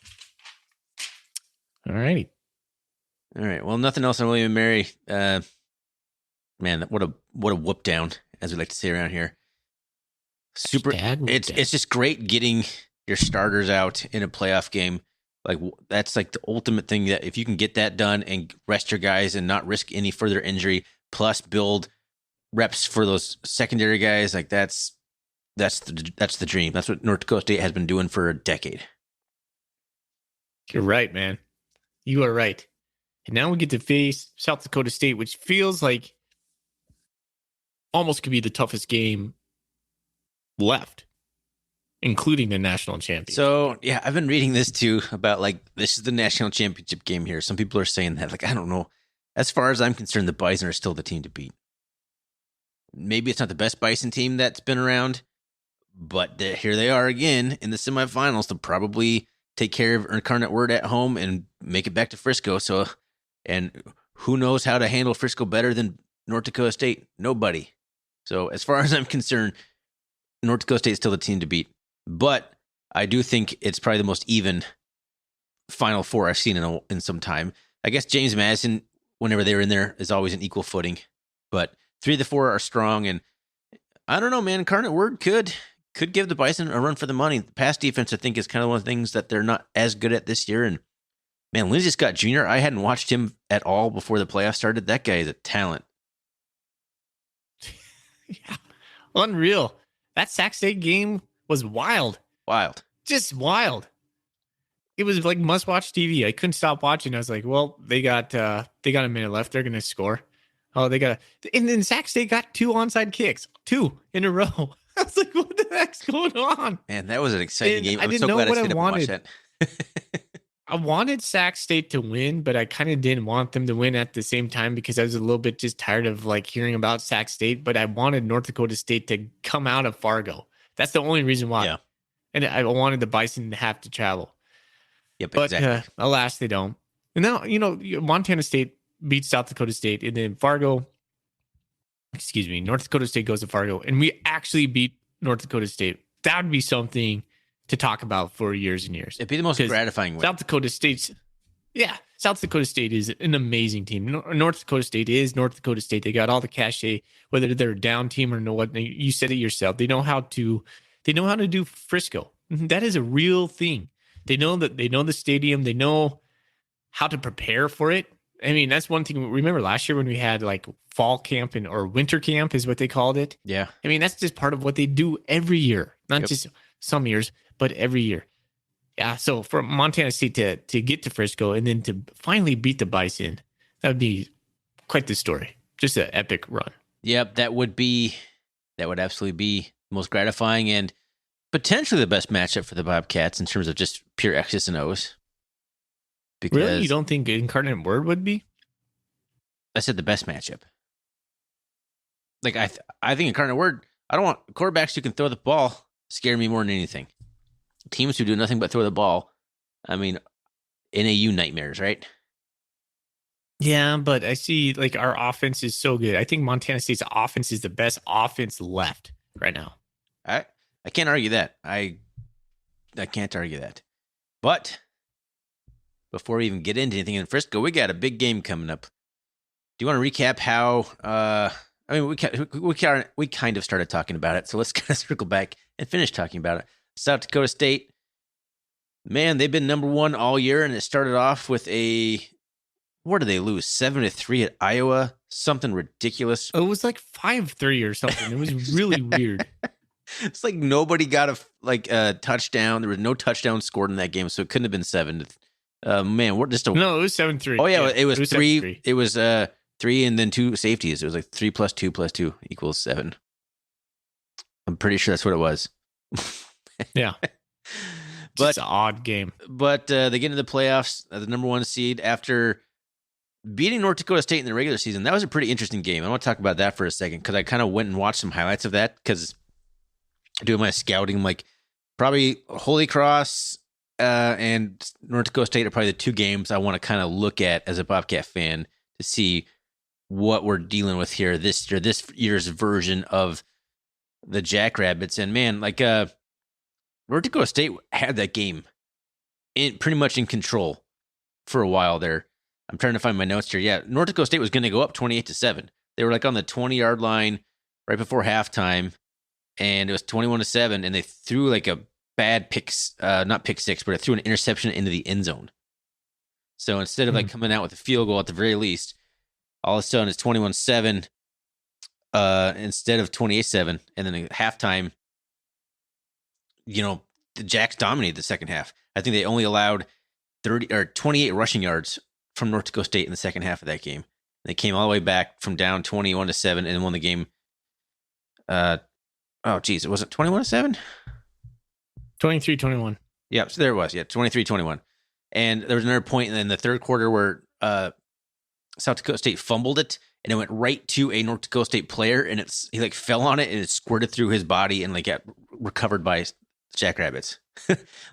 All right. All right. Well, nothing else on William and Mary. Man, what a whoop down, as we like to say around here. Super. It's just great getting your starters out in a playoff game. Like that's like the ultimate thing, that if you can get that done and rest your guys and not risk any further injury, plus build reps for those secondary guys, like that's the dream. That's what North Dakota State has been doing for a decade. You're right, man. You are right. And now we get to face South Dakota State, which feels like almost could be the toughest game left, including the national championship. So, yeah, I've been reading this too about like, this is the national championship game here. Some people are saying that, like, I don't know. As far as I'm concerned, the Bison are still the team to beat. Maybe it's not the best Bison team that's been around, but here they are again in the semifinals to probably take care of Incarnate Word at home and make it back to Frisco. So, and who knows how to handle Frisco better than North Dakota State? Nobody. So as far as I'm concerned, North Dakota State is still the team to beat. But I do think it's probably the most even Final Four I've seen in some time. I guess James Madison, whenever they were in there, is always an equal footing. But 3 of the 4 are strong, and I don't know, man. Incarnate Word could give the Bison a run for the money. The pass defense, I think, is kind of one of the things that they're not as good at this year. And man, Lindsey Scott Jr., I hadn't watched him at all before the playoffs started. That guy is a talent. Yeah, unreal. That Sac State game was wild. Just wild. It was like must-watch TV. I couldn't stop watching. I was like, well, they got a minute left. They're going to score. Oh, and then Sac State got 2 onside kicks, 2 in a row. I was like, what the heck's going on? Man, that was an exciting game. I didn't know what I wanted. I wanted Sac State to win, but I kind of didn't want them to win at the same time because I was a little bit just tired of like hearing about Sac State, but I wanted North Dakota State to come out of Fargo. That's the only reason why. Yeah. And I wanted the Bison to have to travel. Yep, but, exactly. Alas, they don't. And now, Montana State beats South Dakota State, and then North Dakota State goes to Fargo, and we actually beat North Dakota State. That would be something to talk about for years and years. It'd be the most gratifying way. South Dakota State is an amazing team. North Dakota State is North Dakota State. They got all the cachet, whether they're a down team or no. What you said it yourself. They know how to do Frisco. That is a real thing. They know the stadium. They know how to prepare for it. I mean, that's one thing. Remember last year when we had like fall camp or winter camp is what they called it. Yeah. I mean, that's just part of what they do every year, not just some years, but every year. Yeah. So for Montana State to get to Frisco and then to finally beat the Bison, that would be quite the story. Just an epic run. Yep. That would absolutely be the most gratifying and potentially the best matchup for the Bobcats in terms of just pure X's and O's. Because really? You don't think Incarnate Word would be? I said the best matchup. Like, I think Incarnate Word, I don't want quarterbacks who can throw the ball scare me more than anything. Teams who do nothing but throw the ball, I mean, NAU nightmares, right? Yeah, but I see like our offense is so good. I think Montana State's offense is the best offense left right now. I can't argue that. I can't argue that. But before we even get into anything in Frisco, we got a big game coming up. Do you want to recap how? We kind of started talking about it, so let's kind of circle back and finish talking about it. South Dakota State, man, they've been number 1 all year, and it started off with what did they lose? 7-3 at Iowa, something ridiculous. It was like 5-3 or something. It was really weird. It's like nobody got a touchdown. There was no touchdown scored in that game, so it couldn't have been 7. Man, we're just a No, it was 7-3. Oh yeah, it was 3. 7-3. It was 3 and then 2 safeties. It was like 3 plus 2 plus 2 equals 7. I'm pretty sure that's what it was. Yeah. But it's an odd game. But they get into the playoffs, the number 1 seed after beating North Dakota State in the regular season. That was a pretty interesting game. I want to talk about that for a second because I kind of went and watched some highlights of that because doing my scouting, I'm like, probably Holy Cross and North Dakota State are probably the 2 games I want to kind of look at as a Bobcat fan to see what we're dealing with here this year's version of the Jackrabbits. And man, like North Dakota State had that game pretty much in control for a while there. I'm trying to find my notes here. Yeah, North Dakota State was going to go up 28-7. They were like on the 20-yard line right before halftime, and it was 21-7. And they threw like a bad not pick six, but it threw an interception into the end zone. So instead of like coming out with a field goal at the very least, all of a sudden it's 21-7 instead of 28-7. And then at halftime, the Jacks dominated the second half. I think they only allowed 28 rushing yards from North Dakota State in the second half of that game. They came all the way back from down 21-7 and won the game. It wasn't 21-7? 23-21. Yeah, so there it was. Yeah, 23-21. And there was another point in the third quarter where South Dakota State fumbled it, and it went right to a North Dakota State player, and he like fell on it, and it squirted through his body and like got recovered by Jackrabbits.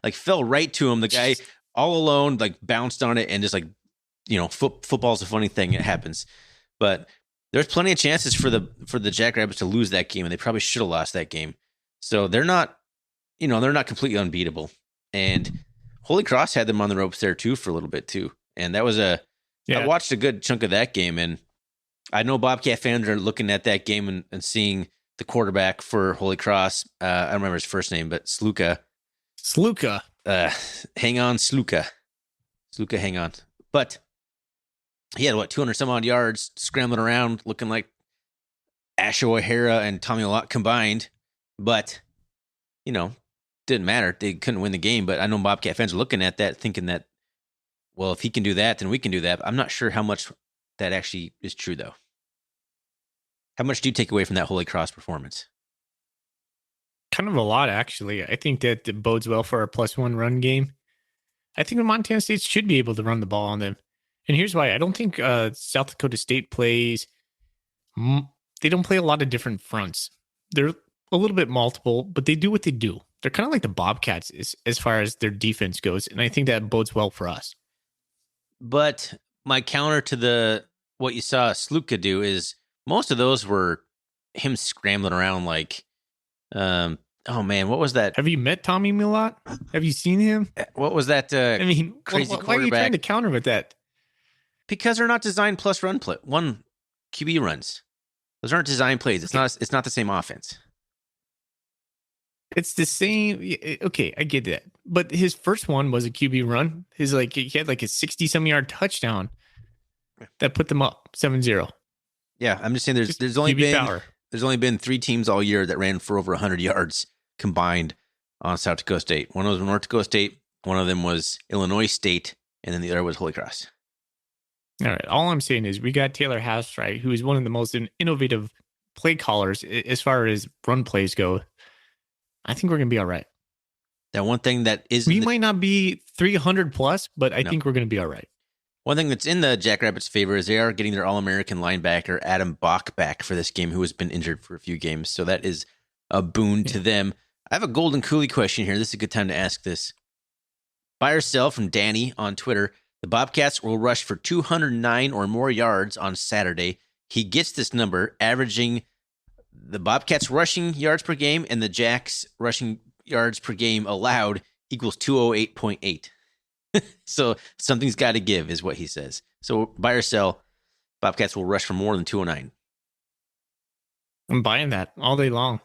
Like fell right to him. The guy all alone like bounced on it and just like, football's a funny thing. It happens. But there's plenty of chances for the Jackrabbits to lose that game, and they probably should have lost that game. So they're not completely unbeatable. And Holy Cross had them on the ropes there too for a little bit too. And that was I watched a good chunk of that game, and I know Bobcat fans are looking at that game and seeing the quarterback for Holy Cross. I don't remember his first name, but Sluka. Hang on, Sluka, hang on. But he had 200 some odd yards scrambling around, looking like Asho O'Hara and Tommy Lott combined. But didn't matter. They couldn't win the game. But I know Bobcat fans are looking at that, thinking that, well, if he can do that, then we can do that. I'm not sure how much that actually is true, though. How much do you take away from that Holy Cross performance? Kind of a lot, actually. I think that it bodes well for our +1 run game. I think the Montana State should be able to run the ball on them. And here's why. I don't think South Dakota State plays. They don't play a lot of different fronts. They're a little bit multiple, but they do what they do. They're kind of like the Bobcats as far as their defense goes. And I think that bodes well for us. But my counter to what you saw Sluka do is most of those were him scrambling around like, oh man, what was that? Have you met Tommy Millot? Have you seen him? What was that? Crazy quarterback. Why are you trying to counter with that? Because they're not designed plus one QB runs. Those aren't design plays. It's not the same offense. It's the same. Okay, I get that. But his first one was a QB run. He had like a 60-some yard touchdown that put them up 7-0. Yeah, I'm just saying there's only been 3 teams all year that ran for over 100 yards combined on South Dakota State. One of them was North Dakota State, one of them was Illinois State, and then the other was Holy Cross. All right. All I'm saying is we got Taylor House, right, who is one of the most innovative play callers as far as run plays go. I think we're going to be all right. That one thing that is... We might not be 300 plus, but I think we're going to be all right. One thing that's in the Jackrabbits' favor is they are getting their All-American linebacker, Adam Bach, back for this game, who has been injured for a few games. So that is a boon to them. I have a Golden Coolie question here. This is a good time to ask this. Buy or sell from Danny on Twitter. The Bobcats will rush for 209 or more yards on Saturday. He gets this number, averaging the Bobcats rushing yards per game and the Jacks rushing yards per game allowed equals 208.8. So something's got to give is what he says. So buy or sell, Bobcats will rush for more than 209. I'm buying that all day long.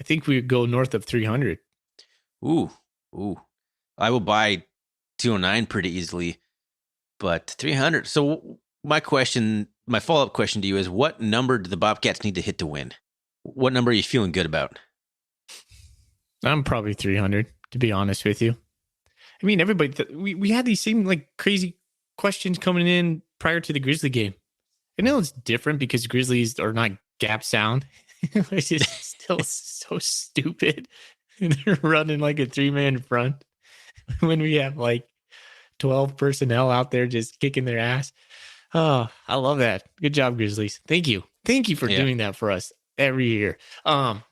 I think we would go north of 300. Ooh. I will buy 209 pretty easily, but 300. So my follow-up question to you is, what number do the Bobcats need to hit to win? What number are you feeling good about? I'm probably 300, to be honest with you. I mean, everybody, we had these same like crazy questions coming in prior to the Grizzly game. I know it's different because Grizzlies are not gap sound, which is still so stupid. And they're running like a 3-man front when we have like 12 personnel out there just kicking their ass. Oh, I love that. Good job, Grizzlies. Thank you. Thank you for Yeah. doing that for us every year. But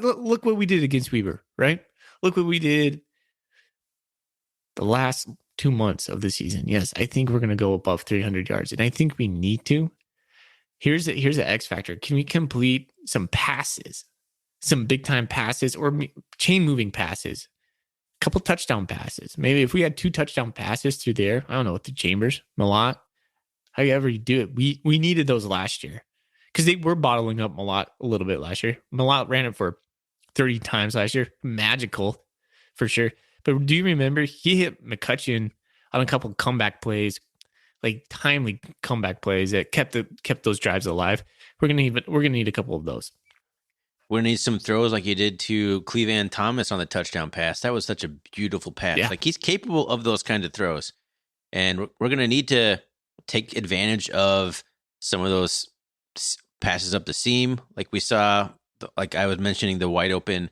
look what we did against Weber, right? Look what we did the last 2 months of the season. Yes, I think we're going to go above 300 yards, and I think we need to. Here's the X factor. Can we complete some passes, some big time passes, or chain moving passes? A couple touchdown passes. Maybe if we had 2 touchdown passes through there, I don't know, through Chambers, Malott, however you do it. We needed those last year because they were bottling up Malott a little bit last year. Malott ran it for 30 times last year. Magical for sure. But do you remember he hit McCutcheon on a couple comeback plays, like timely comeback plays that kept those drives alive? We're gonna need a couple of those. We're going to need some throws like you did to Cleveland Thomas on the touchdown pass. That was such a beautiful pass. Yeah. Like he's capable of those kind of throws. And we're going to need to take advantage of some of those passes up the seam. Like we saw, like I was mentioning, the wide open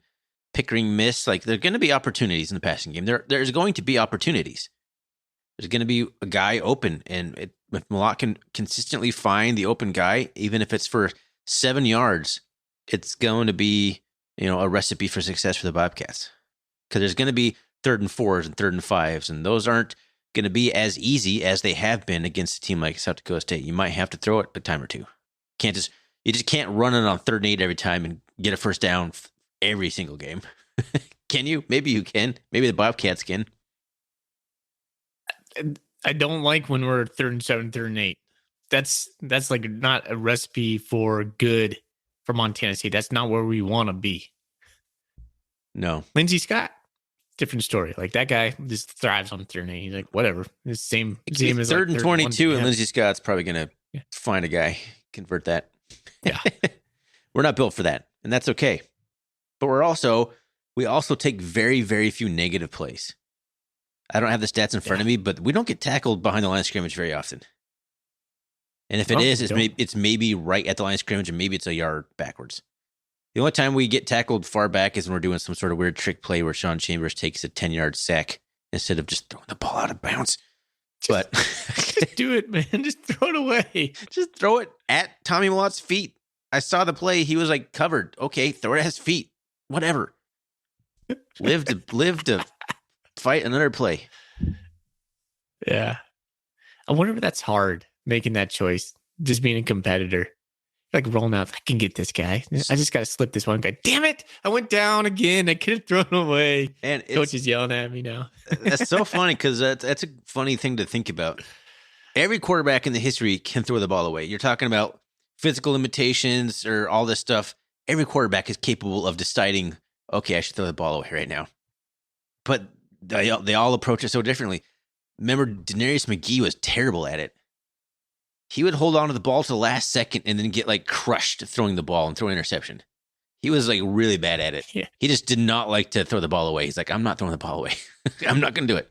Pickering miss. Like there are going to be opportunities in the passing game. There's going to be opportunities. There's going to be a guy open. And if Malott can consistently find the open guy, even if it's for 7 yards, it's going to be, a recipe for success for the Bobcats. Because there's going to be 3rd and 4s and 3rd and 5s, and those aren't going to be as easy as they have been against a team like South Dakota State. You might have to throw it a time or two. You just can't run it on 3rd and 8 every time and get a first down every single game. Can you? Maybe you can. Maybe the Bobcats can. I don't like when we're 3rd and 7, 3rd and 8. That's like not a recipe for good for Montana State. That's not where we want to be. No. Lindsey Scott, different story. Like that guy just thrives on 3rd and 8. He's like, whatever. The same as 3rd and 22, and yeah. Lindsey Scott's probably going to find a guy, convert that. Yeah. We're not built for that, and that's okay. But we also take very, very few negative plays. I don't have the stats in front of me, but we don't get tackled behind the line of scrimmage very often. And if it is, it's maybe right at the line of scrimmage, and maybe it's a yard backwards. The only time we get tackled far back is when we're doing some sort of weird trick play where Sean Chambers takes a 10-yard sack instead of just throwing the ball out of bounds. Just do it, man. Just throw it away. Just throw it at Tommy Malott's feet. I saw the play. He was like covered. Okay, throw it at his feet. Whatever. Live to fight another play. Yeah. I wonder if that's hard, making that choice, just being a competitor. Like rolling out, I can get this guy. I just got to slip this one guy. Damn it. I went down again. I could have thrown away. And Coach is yelling at me now. That's so funny because that's a funny thing to think about. Every quarterback in the history can throw the ball away. You're talking about physical limitations or all this stuff. Every quarterback is capable of deciding, okay, I should throw the ball away right now. But they all approach it so differently. Remember, Denarius McGee was terrible at it. He would hold on to the ball to the last second and then get like crushed throwing the ball and throw an interception. He was like really bad at it. Yeah. He just did not like to throw the ball away. He's like, I'm not throwing the ball away. I'm not going to do it.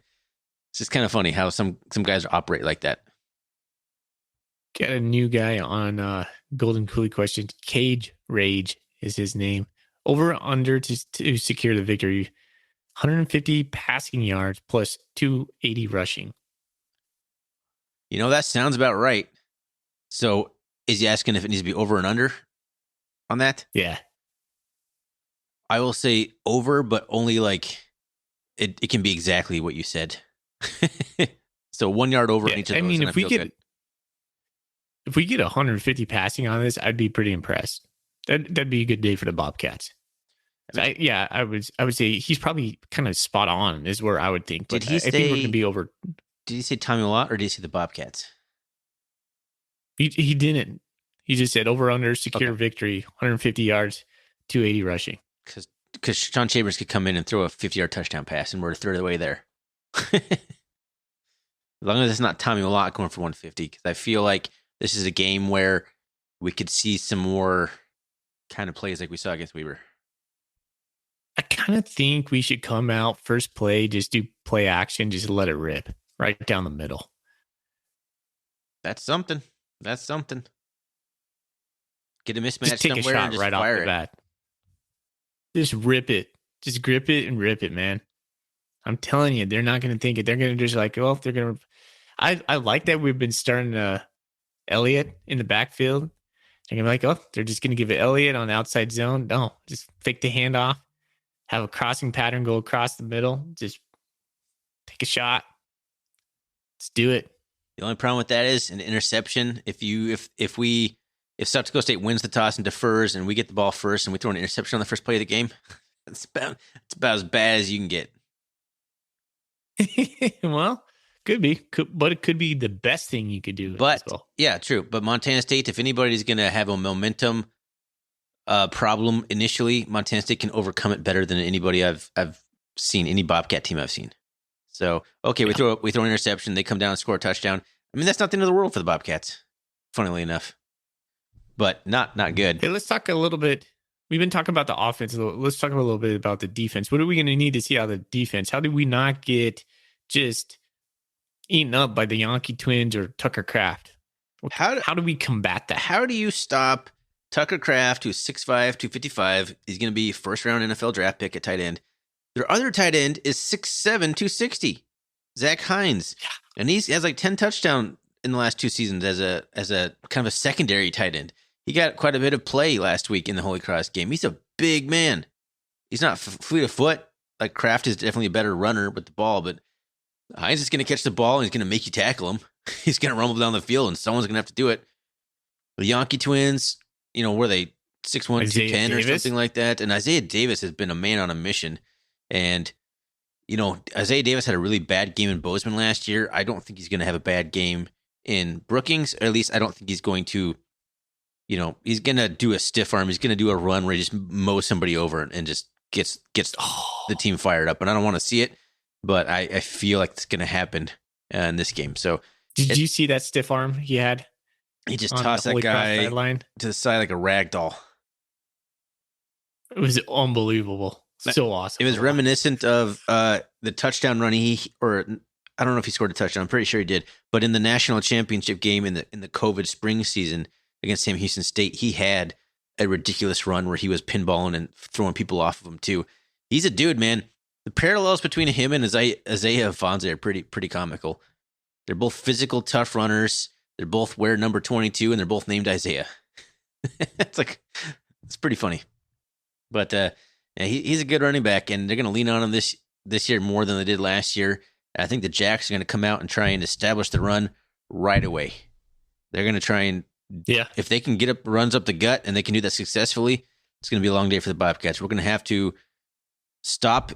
It's just kind of funny how some guys operate like that. Got a new guy on Golden Coolie question. Cage Rage is his name. Over under to secure the victory. 150 passing yards plus 280 rushing. That sounds about right. So is he asking if it needs to be over and under on that? Yeah. I will say over, but only like it can be exactly what you said. So 1 yard over in each of those. I mean, if we get 150 passing on this, I'd be pretty impressed. That'd be a good day for the Bobcats. So I would say he's probably kind of spot on is where I would think. But I think we're going to be over. Did he say Tommy Malott or did he say the Bobcats? He didn't. He just said over under secure victory, 150 yards, 280 rushing. Because Sean Chambers could come in and throw a 50-yard touchdown pass, and we're a third of the way there. As long as it's not Tommy Malott going for 150, because I feel like this is a game where we could see some more kind of plays like we saw against Weber. I kind of think we should come out first play, just do play action, just let it rip right down the middle. That's something. Get a mismatch Just take a somewhere and shot just right off fire the it. bat. Just rip it. Just grip it and rip it, man. I'm telling you, they're not going to think it. They're going to just like, well, they're going to. I like that we've been starting Elliott in the backfield. They're going to be like, oh, they're just going to give it Elliott on the outside zone. No, just fake the handoff. Have a crossing pattern go across the middle. Just take a shot. Let's do it. The only problem with that is an interception. If South Dakota State wins the toss and defers, and we get the ball first, and we throw an interception on the first play of the game, it's about as bad as you can get. Well, could be, but it could be the best thing you could do. But as well. yeah, true. But Montana State, if anybody's going to have a momentum problem initially, Montana State can overcome it better than anybody I've seen, any Bobcat team I've seen. So okay, we throw an interception, they come down and score a touchdown. I mean, that's not the end of the world for the Bobcats, funnily enough, but not good. Hey, let's talk a little bit. We've been talking about the offense. Let's talk a little bit about the defense. What are we going to need to see out of the defense? How do we not get just eaten up by the Yankee twins or Tucker Kraft? How do we combat that? How do you stop Tucker Kraft, who's 6'5", 255? He's going to be first-round NFL draft pick at tight end. Their other tight end is 6'7", 260, Zach Hines. And he has like 10 touchdowns in the last 2 seasons as a kind of a secondary tight end. He got quite a bit of play last week in the Holy Cross game. He's a big man. He's not fleet of foot. Like Kraft is definitely a better runner with the ball, but Hines is going to catch the ball and he's going to make you tackle him. He's going to rumble down the field and someone's going to have to do it. The Yankee twins, were they 6'1", 210 or something like that? And Isaiah Davis has been a man on a mission. And, Isaiah Davis had a really bad game in Bozeman last year. I don't think he's going to have a bad game in Brookings. Or at least I don't think he's going to, he's going to do a stiff arm. He's going to do a run where he just mows somebody over and just gets the team fired up. And I don't want to see it, but I feel like it's going to happen in this game. So did you see that stiff arm he had? He just tossed that guy to the side like a rag doll. It was unbelievable. So awesome. It was reminiscent of the touchdown run I don't know if he scored a touchdown. I'm pretty sure he did. But in the national championship game in the COVID spring season against Sam Houston State, he had a ridiculous run where he was pinballing and throwing people off of him too. He's a dude, man. The parallels between him and Isaiah Afonso are pretty comical. They're both physical, tough runners. They're both wear number 22, and they're both named Isaiah. It's pretty funny. But he's a good running back, and they're going to lean on him this year more than they did last year. I think the Jacks are going to come out and try and establish the run right away. They're going to try and, if they can get runs up the gut and they can do that successfully, it's going to be a long day for the Bobcats. We're going to have to stop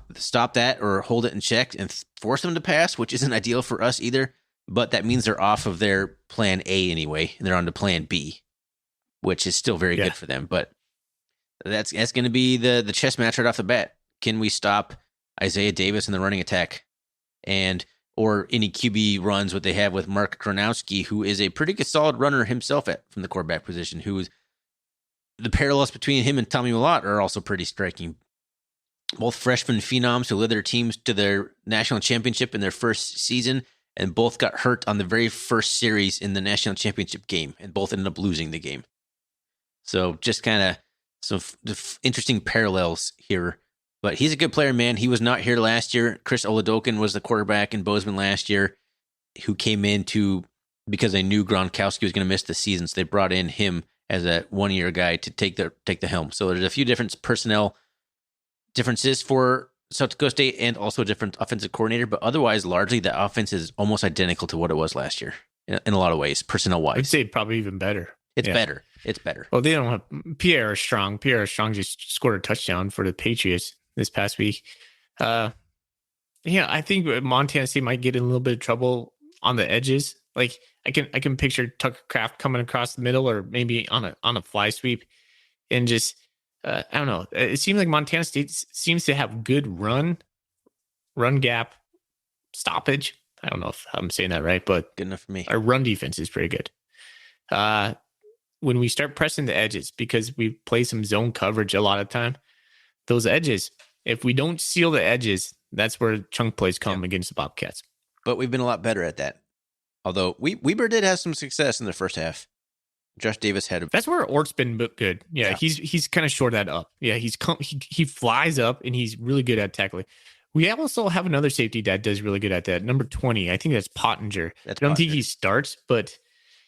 that or hold it in check and force them to pass, which isn't ideal for us either. But that means they're off of their plan A anyway, and they're on to plan B, which is still very good for them. But that's going to be the chess match right off the bat. Can we stop Isaiah Davis in the running attack, or any QB runs what they have with Mark Kronowski, who is a pretty good solid runner himself from the quarterback position? Who's the parallels between him and Tommy Millott are also pretty striking. Both freshman phenoms who led their teams to their national championship in their first season, and both got hurt on the very first series in the national championship game, and both ended up losing the game. So just kind of some interesting parallels here. But he's a good player, man. He was not here last year. Chris Oladokin was the quarterback in Bozeman last year, who came in because they knew Gronkowski was going to miss the season, so they brought in him as a one-year guy to take the helm. So there's a few different personnel differences for South Dakota State and also a different offensive coordinator, but otherwise, largely the offense is almost identical to what it was last year in a lot of ways, personnel-wise. I'd say probably even better. It's better. It's better. Well, they don't have Pierre Strong. Pierre Strong just scored a touchdown for the Patriots this past week. I think Montana State might get in a little bit of trouble on the edges. Like I can picture Tucker Kraft coming across the middle, or maybe on a fly sweep, and just I don't know. It seems like Montana State seems to have good run gap stoppage. I don't know if I'm saying that right, but good enough for me. Our run defense is pretty good. when we start pressing the edges, because we play some zone coverage a lot of time, those edges, if we don't seal the edges, that's where chunk plays come against the Bobcats. But we've been a lot better at that. Although Weber did have some success in the first half. Josh Davis had that's where Ort's been good. Yeah. He's kind of shored that up. Yeah, he flies up and he's really good at tackling. We also have another safety that does really good at that. Number 20, I think that's Pottinger. I don't think he starts, but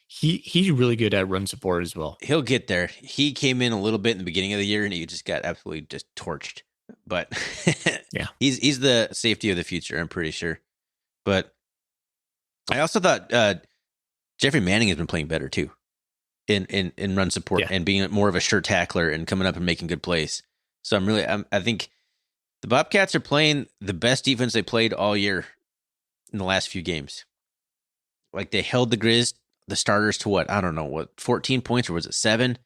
he's really good at run support as well. He'll get there. He came in a little bit in the beginning of the year and he just got absolutely just torched. But yeah, he's the safety of the future, I'm pretty sure. But I also thought Jeffrey Manning has been playing better too in run support and being more of a sure tackler and coming up and making good plays. So I think the Bobcats are playing the best defense they played all year in the last few games. Like they held the starters to what? I don't know, 14 points or was it 7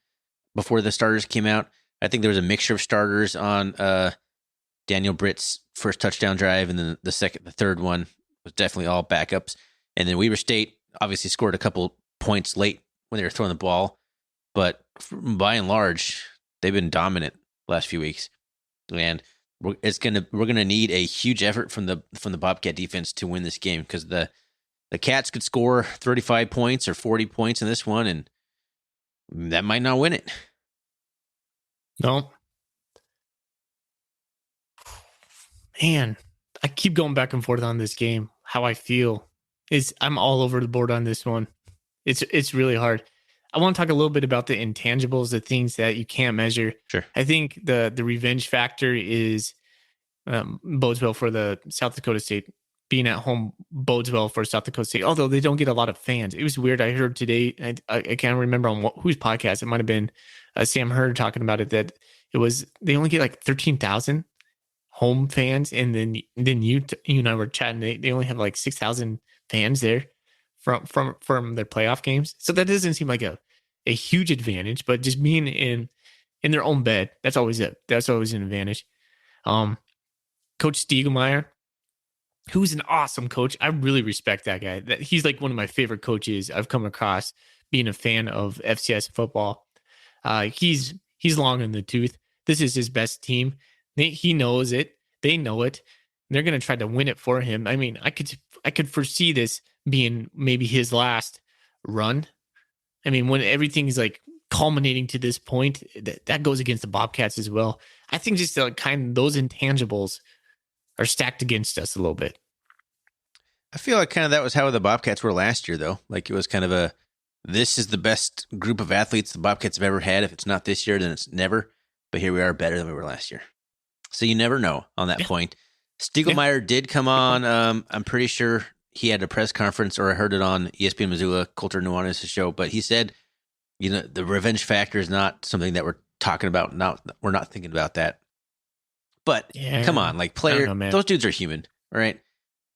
before the starters came out? I think there was a mixture of starters on Daniel Britt's first touchdown drive, and then the third one was definitely all backups. And then Weber State obviously scored a couple points late when they were throwing the ball, but by and large, they've been dominant the last few weeks. And we're gonna need a huge effort from the Bobcat defense to win this game, because the Cats could score 35 points or 40 points in this one, and that might not win it. No. Man, I keep going back and forth on this game. How I feel is I'm all over the board on this one. It's really hard. I want to talk a little bit about the intangibles, the things that you can't measure. Sure. I think the revenge factor is bodes well for the South Dakota State. Being at home bodes well for South Dakota State, although they don't get a lot of fans. It was weird. I heard today, I can't remember on whose podcast. It might have been Sam Hurd talking about it, that they only get like 13,000 home fans. And then you and I were chatting. They only have like 6,000 fans there from their playoff games. So that doesn't seem like a huge advantage, but just being in their own bed, that's always an advantage. Coach Stiegelmeier, who's an awesome coach. I really respect that guy. He's like one of my favorite coaches I've come across being a fan of FCS football. He's long in the tooth. This is his best team. He knows it. They know it. They're going to try to win it for him. I mean, I could foresee this being maybe his last run. I mean, when everything's like culminating to this point, that goes against the Bobcats as well. I think just those intangibles are stacked against us a little bit. I feel like kind of that was how the Bobcats were last year, though. Like it was kind of this is the best group of athletes the Bobcats have ever had. If it's not this year, then it's never. But here we are, better than we were last year. So you never know on that point. Stiegelmeier did come on. I'm pretty sure he had a press conference, or I heard it on ESPN Missoula, Coulter Nuanez' show. But he said, the revenge factor is not something that we're talking about. We're not thinking about that. But come on, like those dudes are human, right?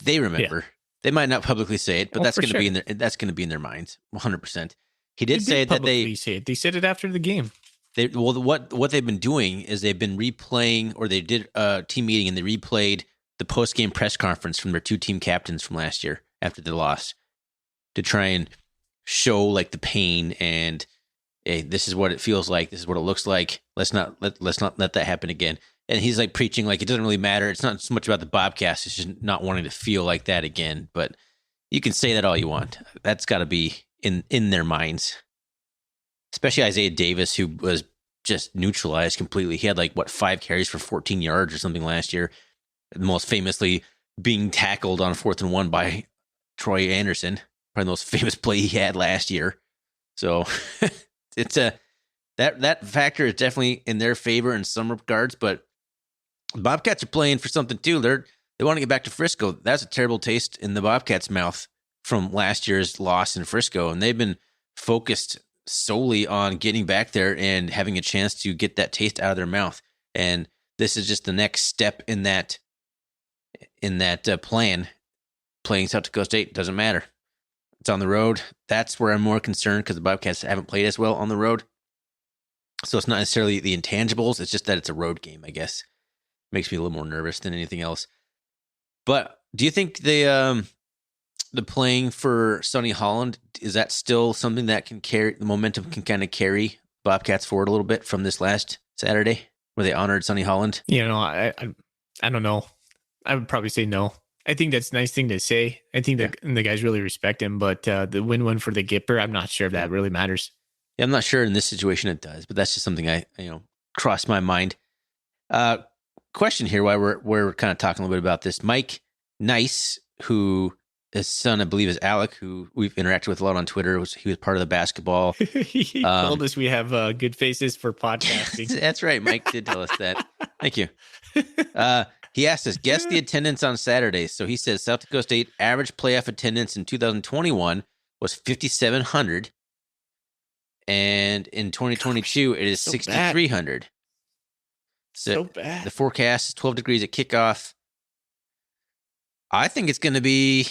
They remember. Yeah. They might not publicly say it, but that's going to be in their minds, 100%. He did say that they said it after the game. What they've been doing is they've been replaying, or they did a team meeting and they replayed the post game press conference from their two team captains from last year after the loss, to try and show like the pain and, hey, this is what it feels like. This is what it looks like. Let's not let that happen again. And he's like preaching like it doesn't really matter. It's not so much about the Bobcats. It's just not wanting to feel like that again. But you can say that all you want. That's got to be in their minds. Especially Isaiah Davis, who was just neutralized completely. He had 5 carries for 14 yards or something last year. Most famously being tackled on 4th and 1 by Troy Anderson. Probably the most famous play he had last year. So it's that factor is definitely in their favor in some regards, but Bobcats are playing for something too. They want to get back to Frisco. That's a terrible taste in the Bobcats' mouth from last year's loss in Frisco, and they've been focused solely on getting back there and having a chance to get that taste out of their mouth. And this is just the next step in that plan. Playing South Dakota State doesn't matter. It's on the road. That's where I'm more concerned, because the Bobcats haven't played as well on the road. So it's not necessarily the intangibles. It's just that it's a road game, I guess. Makes me a little more nervous than anything else. But do you think the the playing for Sonny Holland, is that still something that can carry the momentum, can kind of carry Bobcats forward a little bit from this last Saturday where they honored Sonny Holland? I don't know. I would probably say no. I think that's a nice thing to say. I think that the guys really respect him, but the win-win for the Gipper, I'm not sure if that really matters. Yeah, I'm not sure in this situation it does, but that's just something I crossed my mind. Question here, while we're kind of talking a little bit about this. Mike Nice, who his son, I believe, is Alec, who we've interacted with a lot on Twitter. He was part of the basketball. He told us we have good faces for podcasting. That's right. Mike did tell us that. Thank you. He asked us, guess the attendance on Saturday. So he says South Dakota State average playoff attendance in 2021 was 5,700. And in 2022, it is 6,300. So bad. The forecast is 12 degrees at kickoff. I think it'll be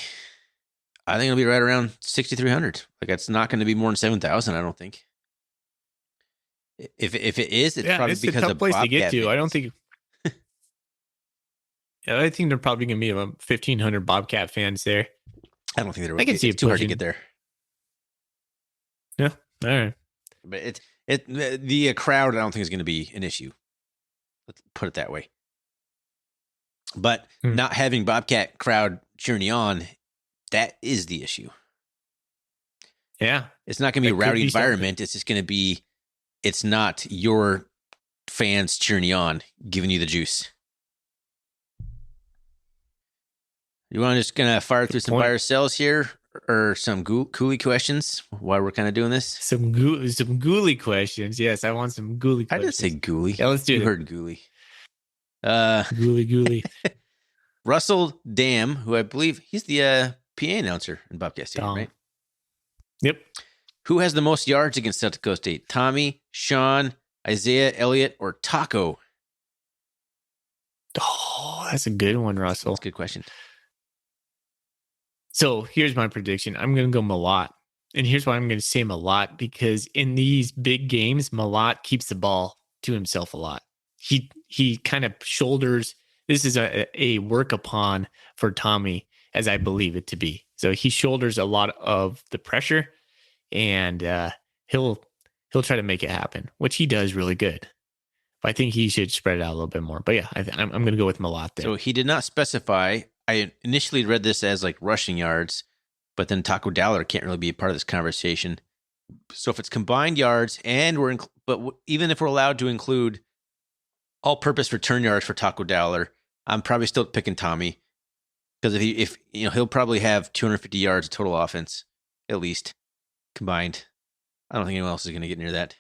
right around 6,300. Like, it's not going to be more than 7,000, I don't think. If it is, it's probably because a tough of place Bobcat to get to. fans. I don't think. Yeah, I think they're probably going to be about 1,500 Bobcat fans there. I don't think there will I can be. see It's it too hard to pushing. get there. Yeah, all right. But the crowd, I don't think is going to be an issue. Let's put it that way. But not having Bobcat crowd cheering you on, that is the issue. Yeah. It's not going to be a rowdy environment. It's just going to be, it's not your fans cheering you on, giving you the juice. You want to just going to fire through some buyer sells here, or some coolie questions while we're kind of doing this? Some ghoulie questions. Yes, I want some ghoulie questions. I didn't say ghoulie. Yeah, let's do it. You heard ghoulie. Ghoulie. Russell Dam, who I believe he's the PA announcer in Bobcat Stadium, right? Yep. Who has the most yards against South Dakota State? Tommy, Sean, Isaiah, Elliott, or Taco? Oh, that's a good one, Russell. That's a good question. So here's my prediction. I'm going to go Malott. And here's why I'm going to say Malott, because in these big games, Malott keeps the ball to himself a lot. He kind of shoulders. This is a work upon for Tommy, as I believe it to be. So he shoulders a lot of the pressure, and he'll try to make it happen, which he does really good. But I think he should spread it out a little bit more. But yeah, I'm going to go with Malott there. So he did not specify. I initially read this as like rushing yards, but then Taco Dowler can't really be a part of this conversation. So if it's combined yards, and even if we're allowed to include all-purpose return yards for Taco Dowler, I'm probably still picking Tommy, because if he'll probably have 250 yards of total offense at least combined. I don't think anyone else is going to get near that.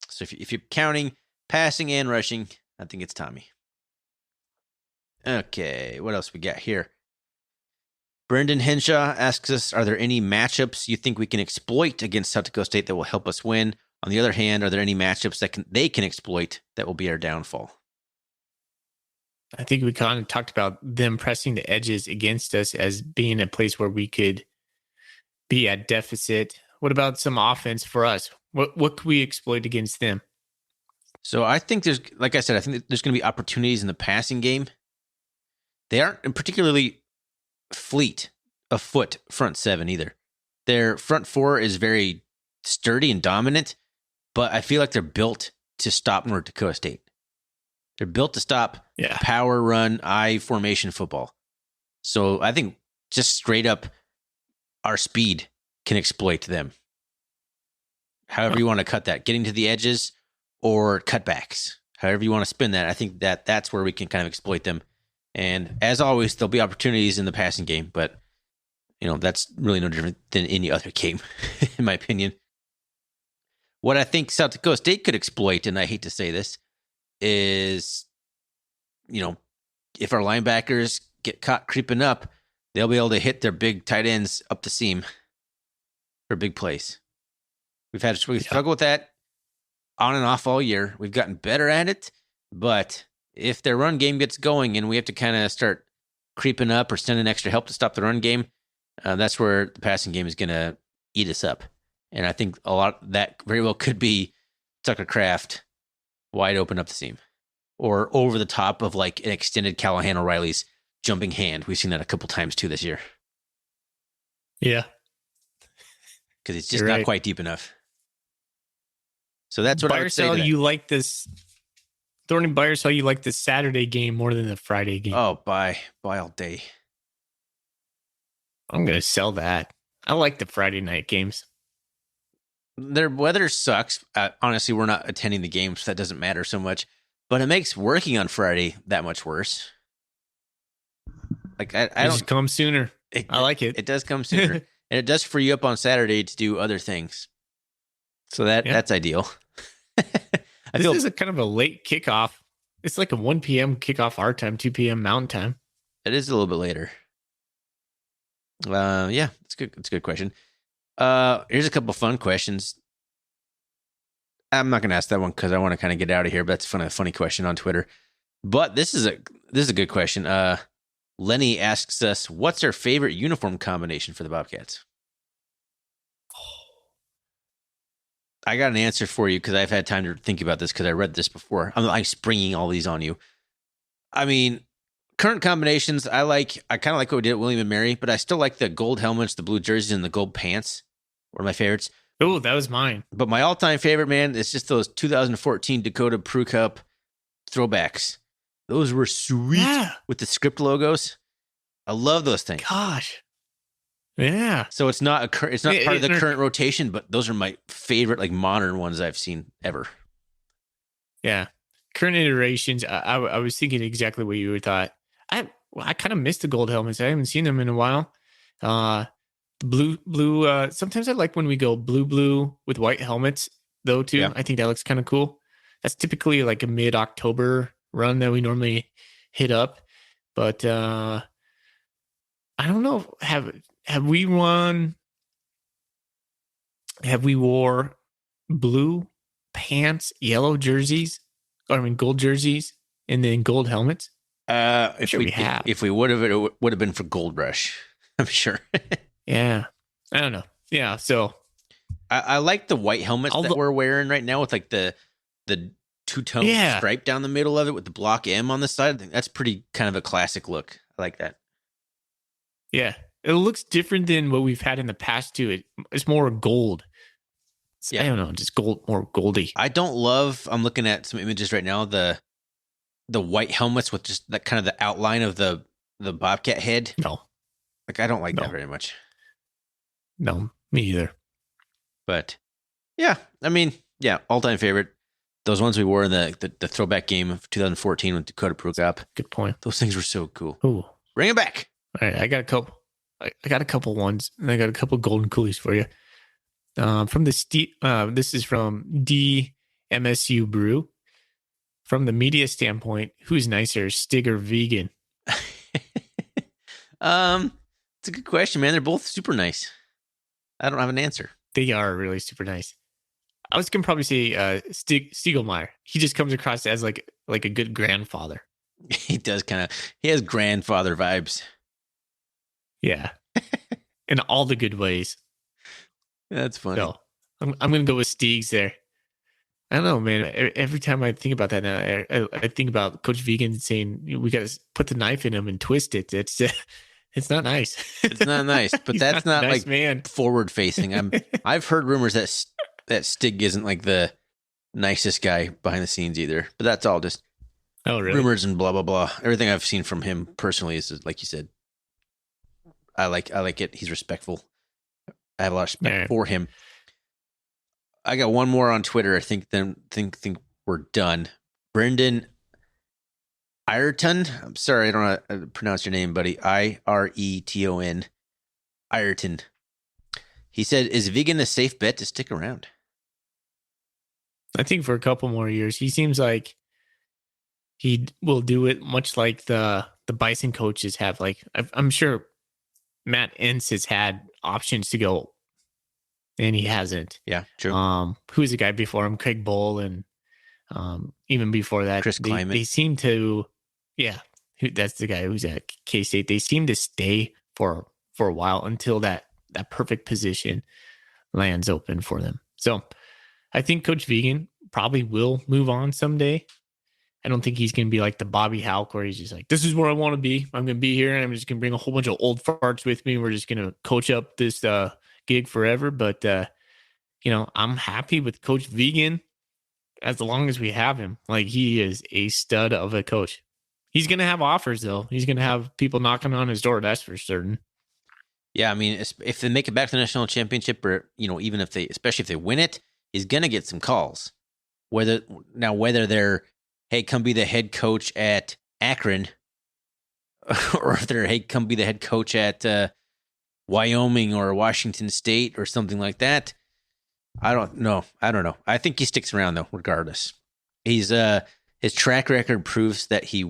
So if you're counting passing and rushing, I think it's Tommy. Okay, what else we got here? Brendan Henshaw asks us, are there any matchups you think we can exploit against South Dakota State that will help us win? On the other hand, are there any matchups that they can exploit that will be our downfall? I think we kind of talked about them pressing the edges against us as being a place where we could be at deficit. What about some offense for us? What could we exploit against them? So I think there's going to be opportunities in the passing game. They aren't particularly fleet of foot front seven either. Their front four is very sturdy and dominant, but I feel like they're built to stop North Dakota State. They're built to stop power run, I formation football. So I think just straight up our speed can exploit them. However you want to cut that, getting to the edges or cutbacks, however you want to spin that, I think that's where we can kind of exploit them. And as always, there'll be opportunities in the passing game, but that's really no different than any other game, in my opinion. What I think South Dakota State could exploit, and I hate to say this, is, if our linebackers get caught creeping up, they'll be able to hit their big tight ends up the seam for big plays. We've struggled with that on and off all year. We've gotten better at it, but if their run game gets going and we have to kind of start creeping up or sending extra help to stop the run game, that's where the passing game is going to eat us up. And I think a lot of that very well could be Tucker Kraft wide open up the seam, or over the top of like an extended Callahan O'Reilly's jumping hand. We've seen that a couple times too this year. Yeah, because it's just you're not right. quite deep enough. So that's what I Buy or would say to sell, that. you like this. Thorny, buy or sell, you like the Saturday game more than the Friday game. Oh, buy all day. I'm going to sell that. I like the Friday night games. Their weather sucks. Honestly, we're not attending the games. So that doesn't matter so much, but it makes working on Friday that much worse. Like I It don't. just comes sooner. I like it. It does come sooner, and it does free you up on Saturday to do other things. So that's ideal. This is a kind of a late kickoff. It's like a 1 p.m. kickoff our time, 2 p.m. Mountain Time. It is a little bit later. Yeah, it's good. It's a good question. Here's a couple fun questions. I'm not going to ask that one because I want to kind of get out of here. But that's a funny question on Twitter. But this is a good question. Lenny asks us, "What's our favorite uniform combination for the Bobcats?" I got an answer for you because I've had time to think about this because I read this before. I'm springing all these on you. I mean, current combinations, I kind of like what we did at William and Mary, but I still like the gold helmets, the blue jerseys, and the gold pants. One of my favorites. Oh, that was mine. But my all-time favorite, man, is just those 2014 Dakota Pro Cup throwbacks. Those were sweet with the script logos. I love those things. Gosh. Yeah. So it's not part of the current rotation, but those are my favorite, like modern ones I've seen ever. Yeah. Current iterations. I was thinking exactly what you thought. I kind of missed the gold helmets. I haven't seen them in a while. Blue. Sometimes I like when we go blue with white helmets though too. Yeah. I think that looks kind of cool. That's typically like a mid-October run that we normally hit up, but I don't know. Have we wore blue pants, yellow jerseys, gold jerseys, and then gold helmets? If we would have, it would have been for Gold Rush. I'm sure. Yeah. I don't know. Yeah. So I like the white helmets that we're wearing right now with like the two-tone stripe down the middle of it with the block M on the side. I think that's pretty kind of a classic look. I like that. Yeah. It looks different than what we've had in the past too. It's more gold. I don't know, just gold, more goldy. I'm looking at some images right now, the white helmets with just that kind of the outline of the Bobcat head. No. Like I don't like that very much. No, me either. But yeah, I mean, yeah, all-time favorite. Those ones we wore in the throwback game of 2014 with Dakota Pro Cup. Good point. Those things were so cool. Ooh. Bring it back. All right, I got a couple. I got a couple ones, and I got a couple golden coolies for you. From this is from DMSU Brew. From the media standpoint, who's nicer, Stig or Vegan? It's a good question, man. They're both super nice. I don't have an answer. They are really super nice. I was gonna probably say Stiegelmeyer. He just comes across as like a good grandfather. He does he has grandfather vibes. Yeah. In all the good ways. That's funny. So I'm going to go with Steegs there. I don't know, man. Every time I think about that now, I think about Coach Vegan saying, we got to put the knife in him and twist it. It's not nice. It's not nice, but that's not nice, like man. Forward facing. I've heard rumors that Stig isn't like the nicest guy behind the scenes either, but that's all just rumors and blah, blah, blah. Everything I've seen from him personally is like you said. I like it. He's respectful. I have a lot of respect for him. I got one more on Twitter. I think we're done. Brendan Ireton. I'm sorry, I don't know how to pronounce your name, buddy. Ireton. Ireton. He said, "Is Vegan a safe bet to stick around?" I think for a couple more years. He seems like he will do it much like the Bison coaches have. Like I'm sure Matt Entz has had options to go, and he hasn't. Yeah, true. Who's the guy before him? Craig Bull, and even before that, Chris Kleiman. They seem to, that's the guy who's at K-State. They seem to stay for a while until that perfect position lands open for them. So I think Coach Vegan probably will move on someday. I don't think he's going to be like the Bobby Houck where he's just like, this is where I want to be. I'm going to be here and I'm just going to bring a whole bunch of old farts with me. We're just going to coach up this gig forever. But, I'm happy with Coach Vegan as long as we have him. Like, he is a stud of a coach. He's going to have offers, though. He's going to have people knocking on his door. That's for certain. Yeah, I mean, if they make it back to the national championship, or even if especially if they win it, he's gonna get some calls. Whether they're, hey, come be the head coach at Akron, or if they're, hey, come be the head coach at Wyoming or Washington State or something like that. I don't know. I think he sticks around though, regardless. His track record proves that he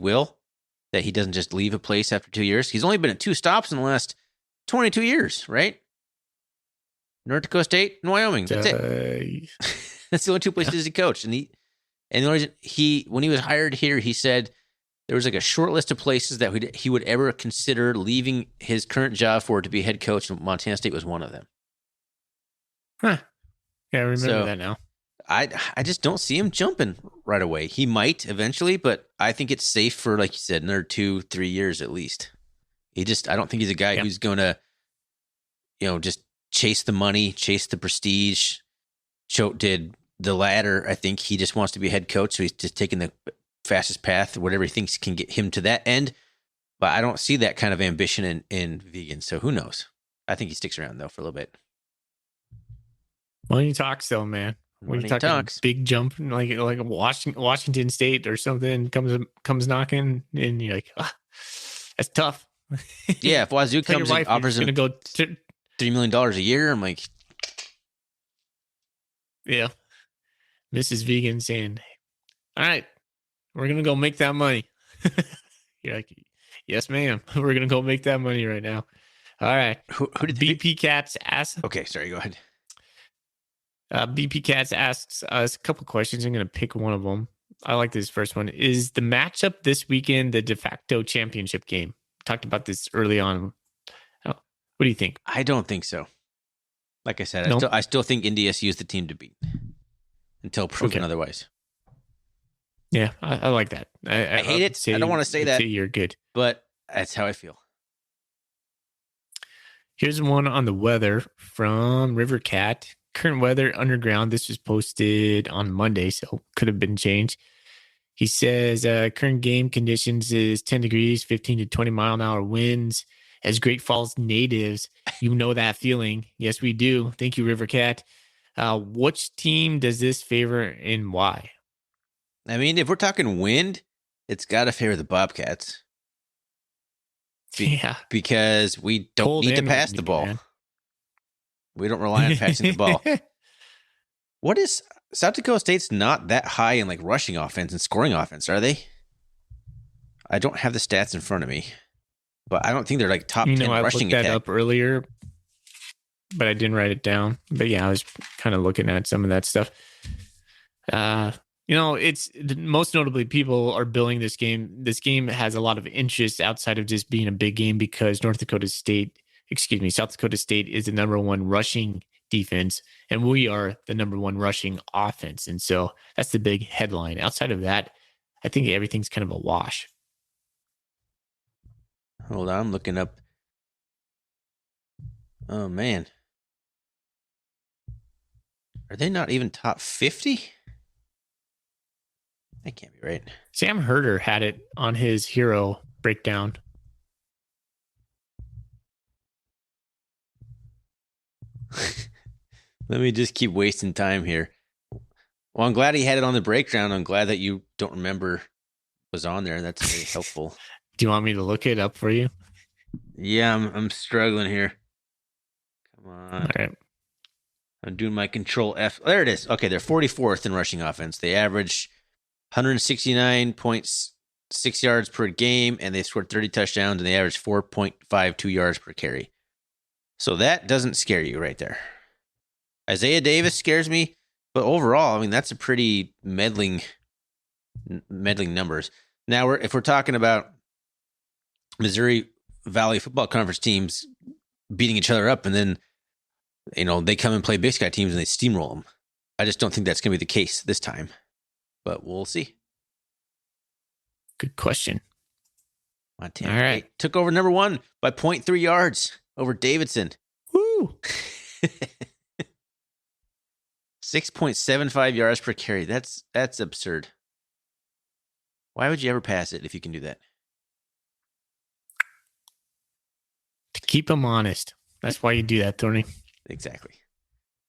doesn't just leave a place after 2 years. He's only been at 2 stops in the last 22 years, right? North Dakota State and Wyoming. That's it. That's the only 2 places he coached. And the reason when he was hired here, he said there was like a short list of places that he would ever consider leaving his current job for to be head coach, and Montana State was one of them. Huh. Yeah, I remember that now. I just don't see him jumping right away. He might eventually, but I think it's safe for, like you said, another 2-3 years at least. I don't think he's a guy who's going to, just chase the money, chase the prestige. Choate did the latter. I think he just wants to be a head coach, so he's just taking the fastest path, whatever he thinks can get him to that end. But I don't see that kind of ambition in Vegan, so who knows? I think he sticks around, though, for a little bit. Money talks, though, man. When you talking big jump, like Washington State or something comes knocking, and you're like, that's tough. Yeah, if Wazoo comes and offers him $3 million a year, I'm like, yeah. Mrs. Vegan saying, all right, we're going to go make that money. You're like, yes, ma'am. We're going to go make that money right now. All right. Who did BP Cats ask? Okay, sorry, go ahead. BP Cats asks us a couple questions. I'm going to pick one of them. I like this first one. Is the matchup this weekend the de facto championship game? Talked about this early on. What do you think? I don't think so. Like I said, No? I still think NDSU is the team to beat until proven otherwise. Yeah, I like that. I hate it. I don't want to say that. You're good. But that's how I feel. Here's one on the weather from Rivercat. Current weather underground. This was posted on Monday, so could have been changed. He says current game conditions is 10 degrees, 15 to 20 mile an hour winds. As Great Falls natives, you know that feeling. Yes, we do. Thank you, Rivercat. Which team does this favor and why? I mean, if we're talking wind, it's got to favor the Bobcats. Yeah. Because we don't Cold need to pass windy, the ball. Man. We don't rely on passing the ball. What is South Dakota State's not that high in like rushing offense and scoring offense, are they? I don't have the stats in front of me, but I don't think they're like top 10 I rushing looked that attack. up earlier, but I didn't write it down. But yeah, I was kind of looking at some of that stuff. It's most notably people are billing this game. This game has a lot of interest outside of just being a big game because South Dakota State is the number one rushing defense, and we are the number one rushing offense. And so that's the big headline. Outside of that, I think everything's kind of a wash. Hold on, I'm looking up. Oh, man. Are they not even top 50? That can't be right. Sam Herder had it on his hero breakdown. Let me just keep wasting time here. Well, I'm glad he had it on the breakdown. I'm glad that you don't remember was on there. That's very helpful. Do you want me to look it up for you? Yeah, I'm struggling here. Come on. All right. I'm doing my control F. There it is. Okay, they're 44th in rushing offense. They average 169.6 yards per game, and they scored 30 touchdowns, and they average 4.52 yards per carry. So that doesn't scare you right there. Isaiah Davis scares me, but overall, I mean, that's a pretty meddling numbers. Now, if we're talking about Missouri Valley Football Conference teams beating each other up, and then they come and play Big Sky teams and they steamroll them. I just don't think that's going to be the case this time, but we'll see. Good question. Montana All right. State took over number 1 by 0.3 yards over Davidson. Woo! 6.75 yards per carry. That's absurd. Why would you ever pass it if you can do that? To keep them honest. That's why you do that, Tony. Exactly.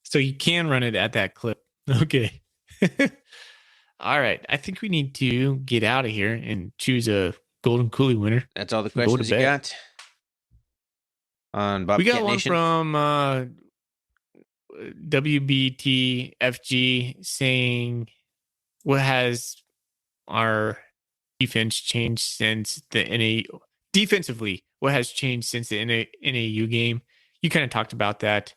So you can run it at that clip. Okay. All right. I think we need to get out of here and choose a Golden Coolie winner. That's all the Go to questions you bed. got on Bobcat We got one Nation. from WBTFG saying, what has our defense changed since the NA defensively? What has changed since the NAU game? You kind of talked about that.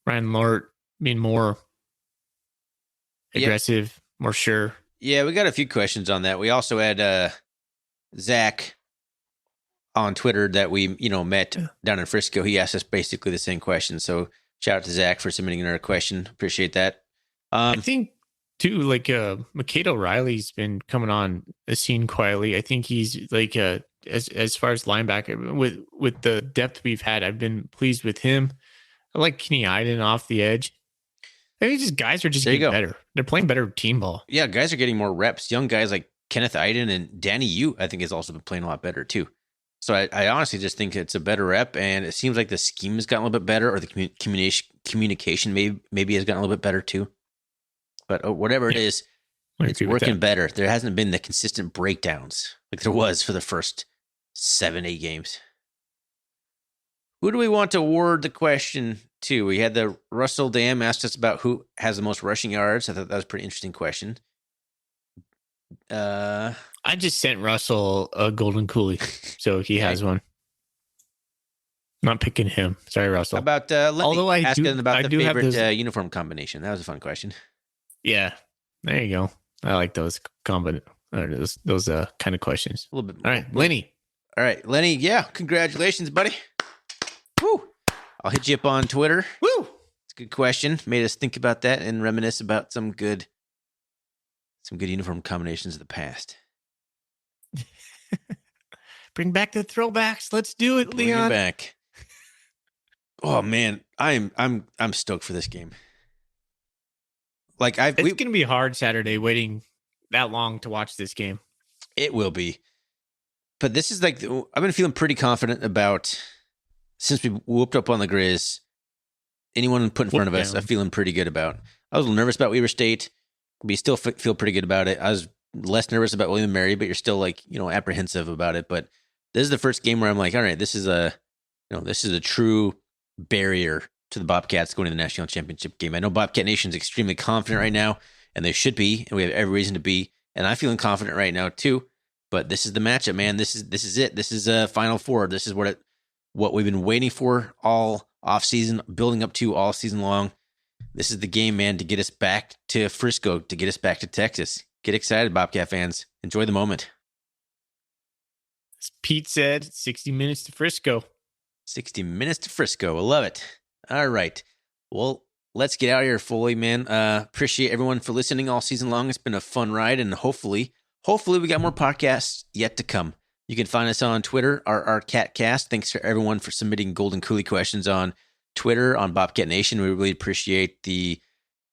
Ryan Lort being more aggressive, more sure. Yeah, we got a few questions on that. We also had Zach on Twitter that we met down in Frisco. He asked us basically the same question. So shout out to Zach for submitting another question. Appreciate that. I think too, like McKade O'Reilly's been coming on the scene quietly. I think he's like as far as linebacker with the depth we've had, I've been pleased with him. I like Kenny Iden off the edge. I think just guys are just getting better. They're playing better team ball. Yeah, guys are getting more reps. Young guys like Kenneth Iden and Danny Yu, I think, has also been playing a lot better too. So I honestly just think it's a better rep, and it seems like the scheme has gotten a little bit better, or the communication maybe has gotten a little bit better too. But whatever it is, it's working better. There hasn't been the consistent breakdowns like there was for the first 7-8 games. Who do we want to award the question to? We had the Russell Dam asked us about who has the most rushing yards. I thought that was a pretty interesting question. I just sent Russell a Golden Coolie, so he has one. Not picking him. Sorry, Russell. How about Lenny? Although asking about the favorite uniform combination. That was a fun question. Yeah, there you go. I like those kind of questions. A little bit more. All right, Lenny. All right, Lenny. Yeah, congratulations, buddy. Woo! I'll hit you up on Twitter. Woo! It's a good question. Made us think about that and reminisce about some good uniform combinations of the past. Bring back the throwbacks. Let's do it, Leon. Bring it back. Oh man, I'm stoked for this game. Like it's gonna be hard Saturday waiting that long to watch this game. It will be, but this is like I've been feeling pretty confident about since we whooped up on the Grizz. Anyone put in front of us, I'm feeling pretty good about. I was a little nervous about Weber State. We still feel pretty good about it. I was less nervous about William & Mary, but you're still like apprehensive about it. But this is the first game where I'm like, all right, this is a true barrier to the Bobcats going to the national championship game. I know Bobcat Nation's extremely confident right now, and they should be, and we have every reason to be. And I'm feeling confident right now too. But this is the matchup, man. This is it. This is a Final Four. This is what we've been waiting for all off season, building up to all season long. This is the game, man, to get us back to Frisco, to get us back to Texas. Get excited, Bobcat fans. Enjoy the moment. As Pete said, 60 minutes to Frisco. 60 minutes to Frisco. I love it. All right. Well, let's get out of here fully, man. Appreciate everyone for listening all season long. It's been a fun ride, and hopefully we got more podcasts yet to come. You can find us on Twitter, our CatCast. Thanks for everyone for submitting Golden Coolie questions on Twitter, on Bobcat Nation. We really appreciate the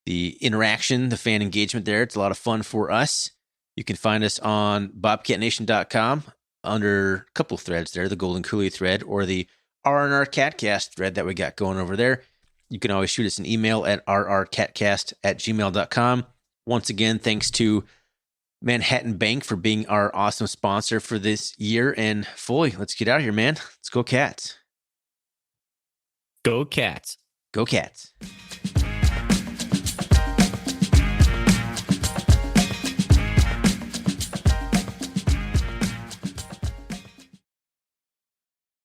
interaction, the fan engagement there. It's a lot of fun for us. You can find us on bobcatnation.com under a couple threads there, the Golden Coolie thread or the R&R CatCast thread that we got going over there. You can always shoot us an email at rrcatcast@gmail.com. Once again, thanks to Manhattan Bank for being our awesome sponsor for this year. And fully, let's get out of here, man. Let's go Cats. Go Cats. Go Cats.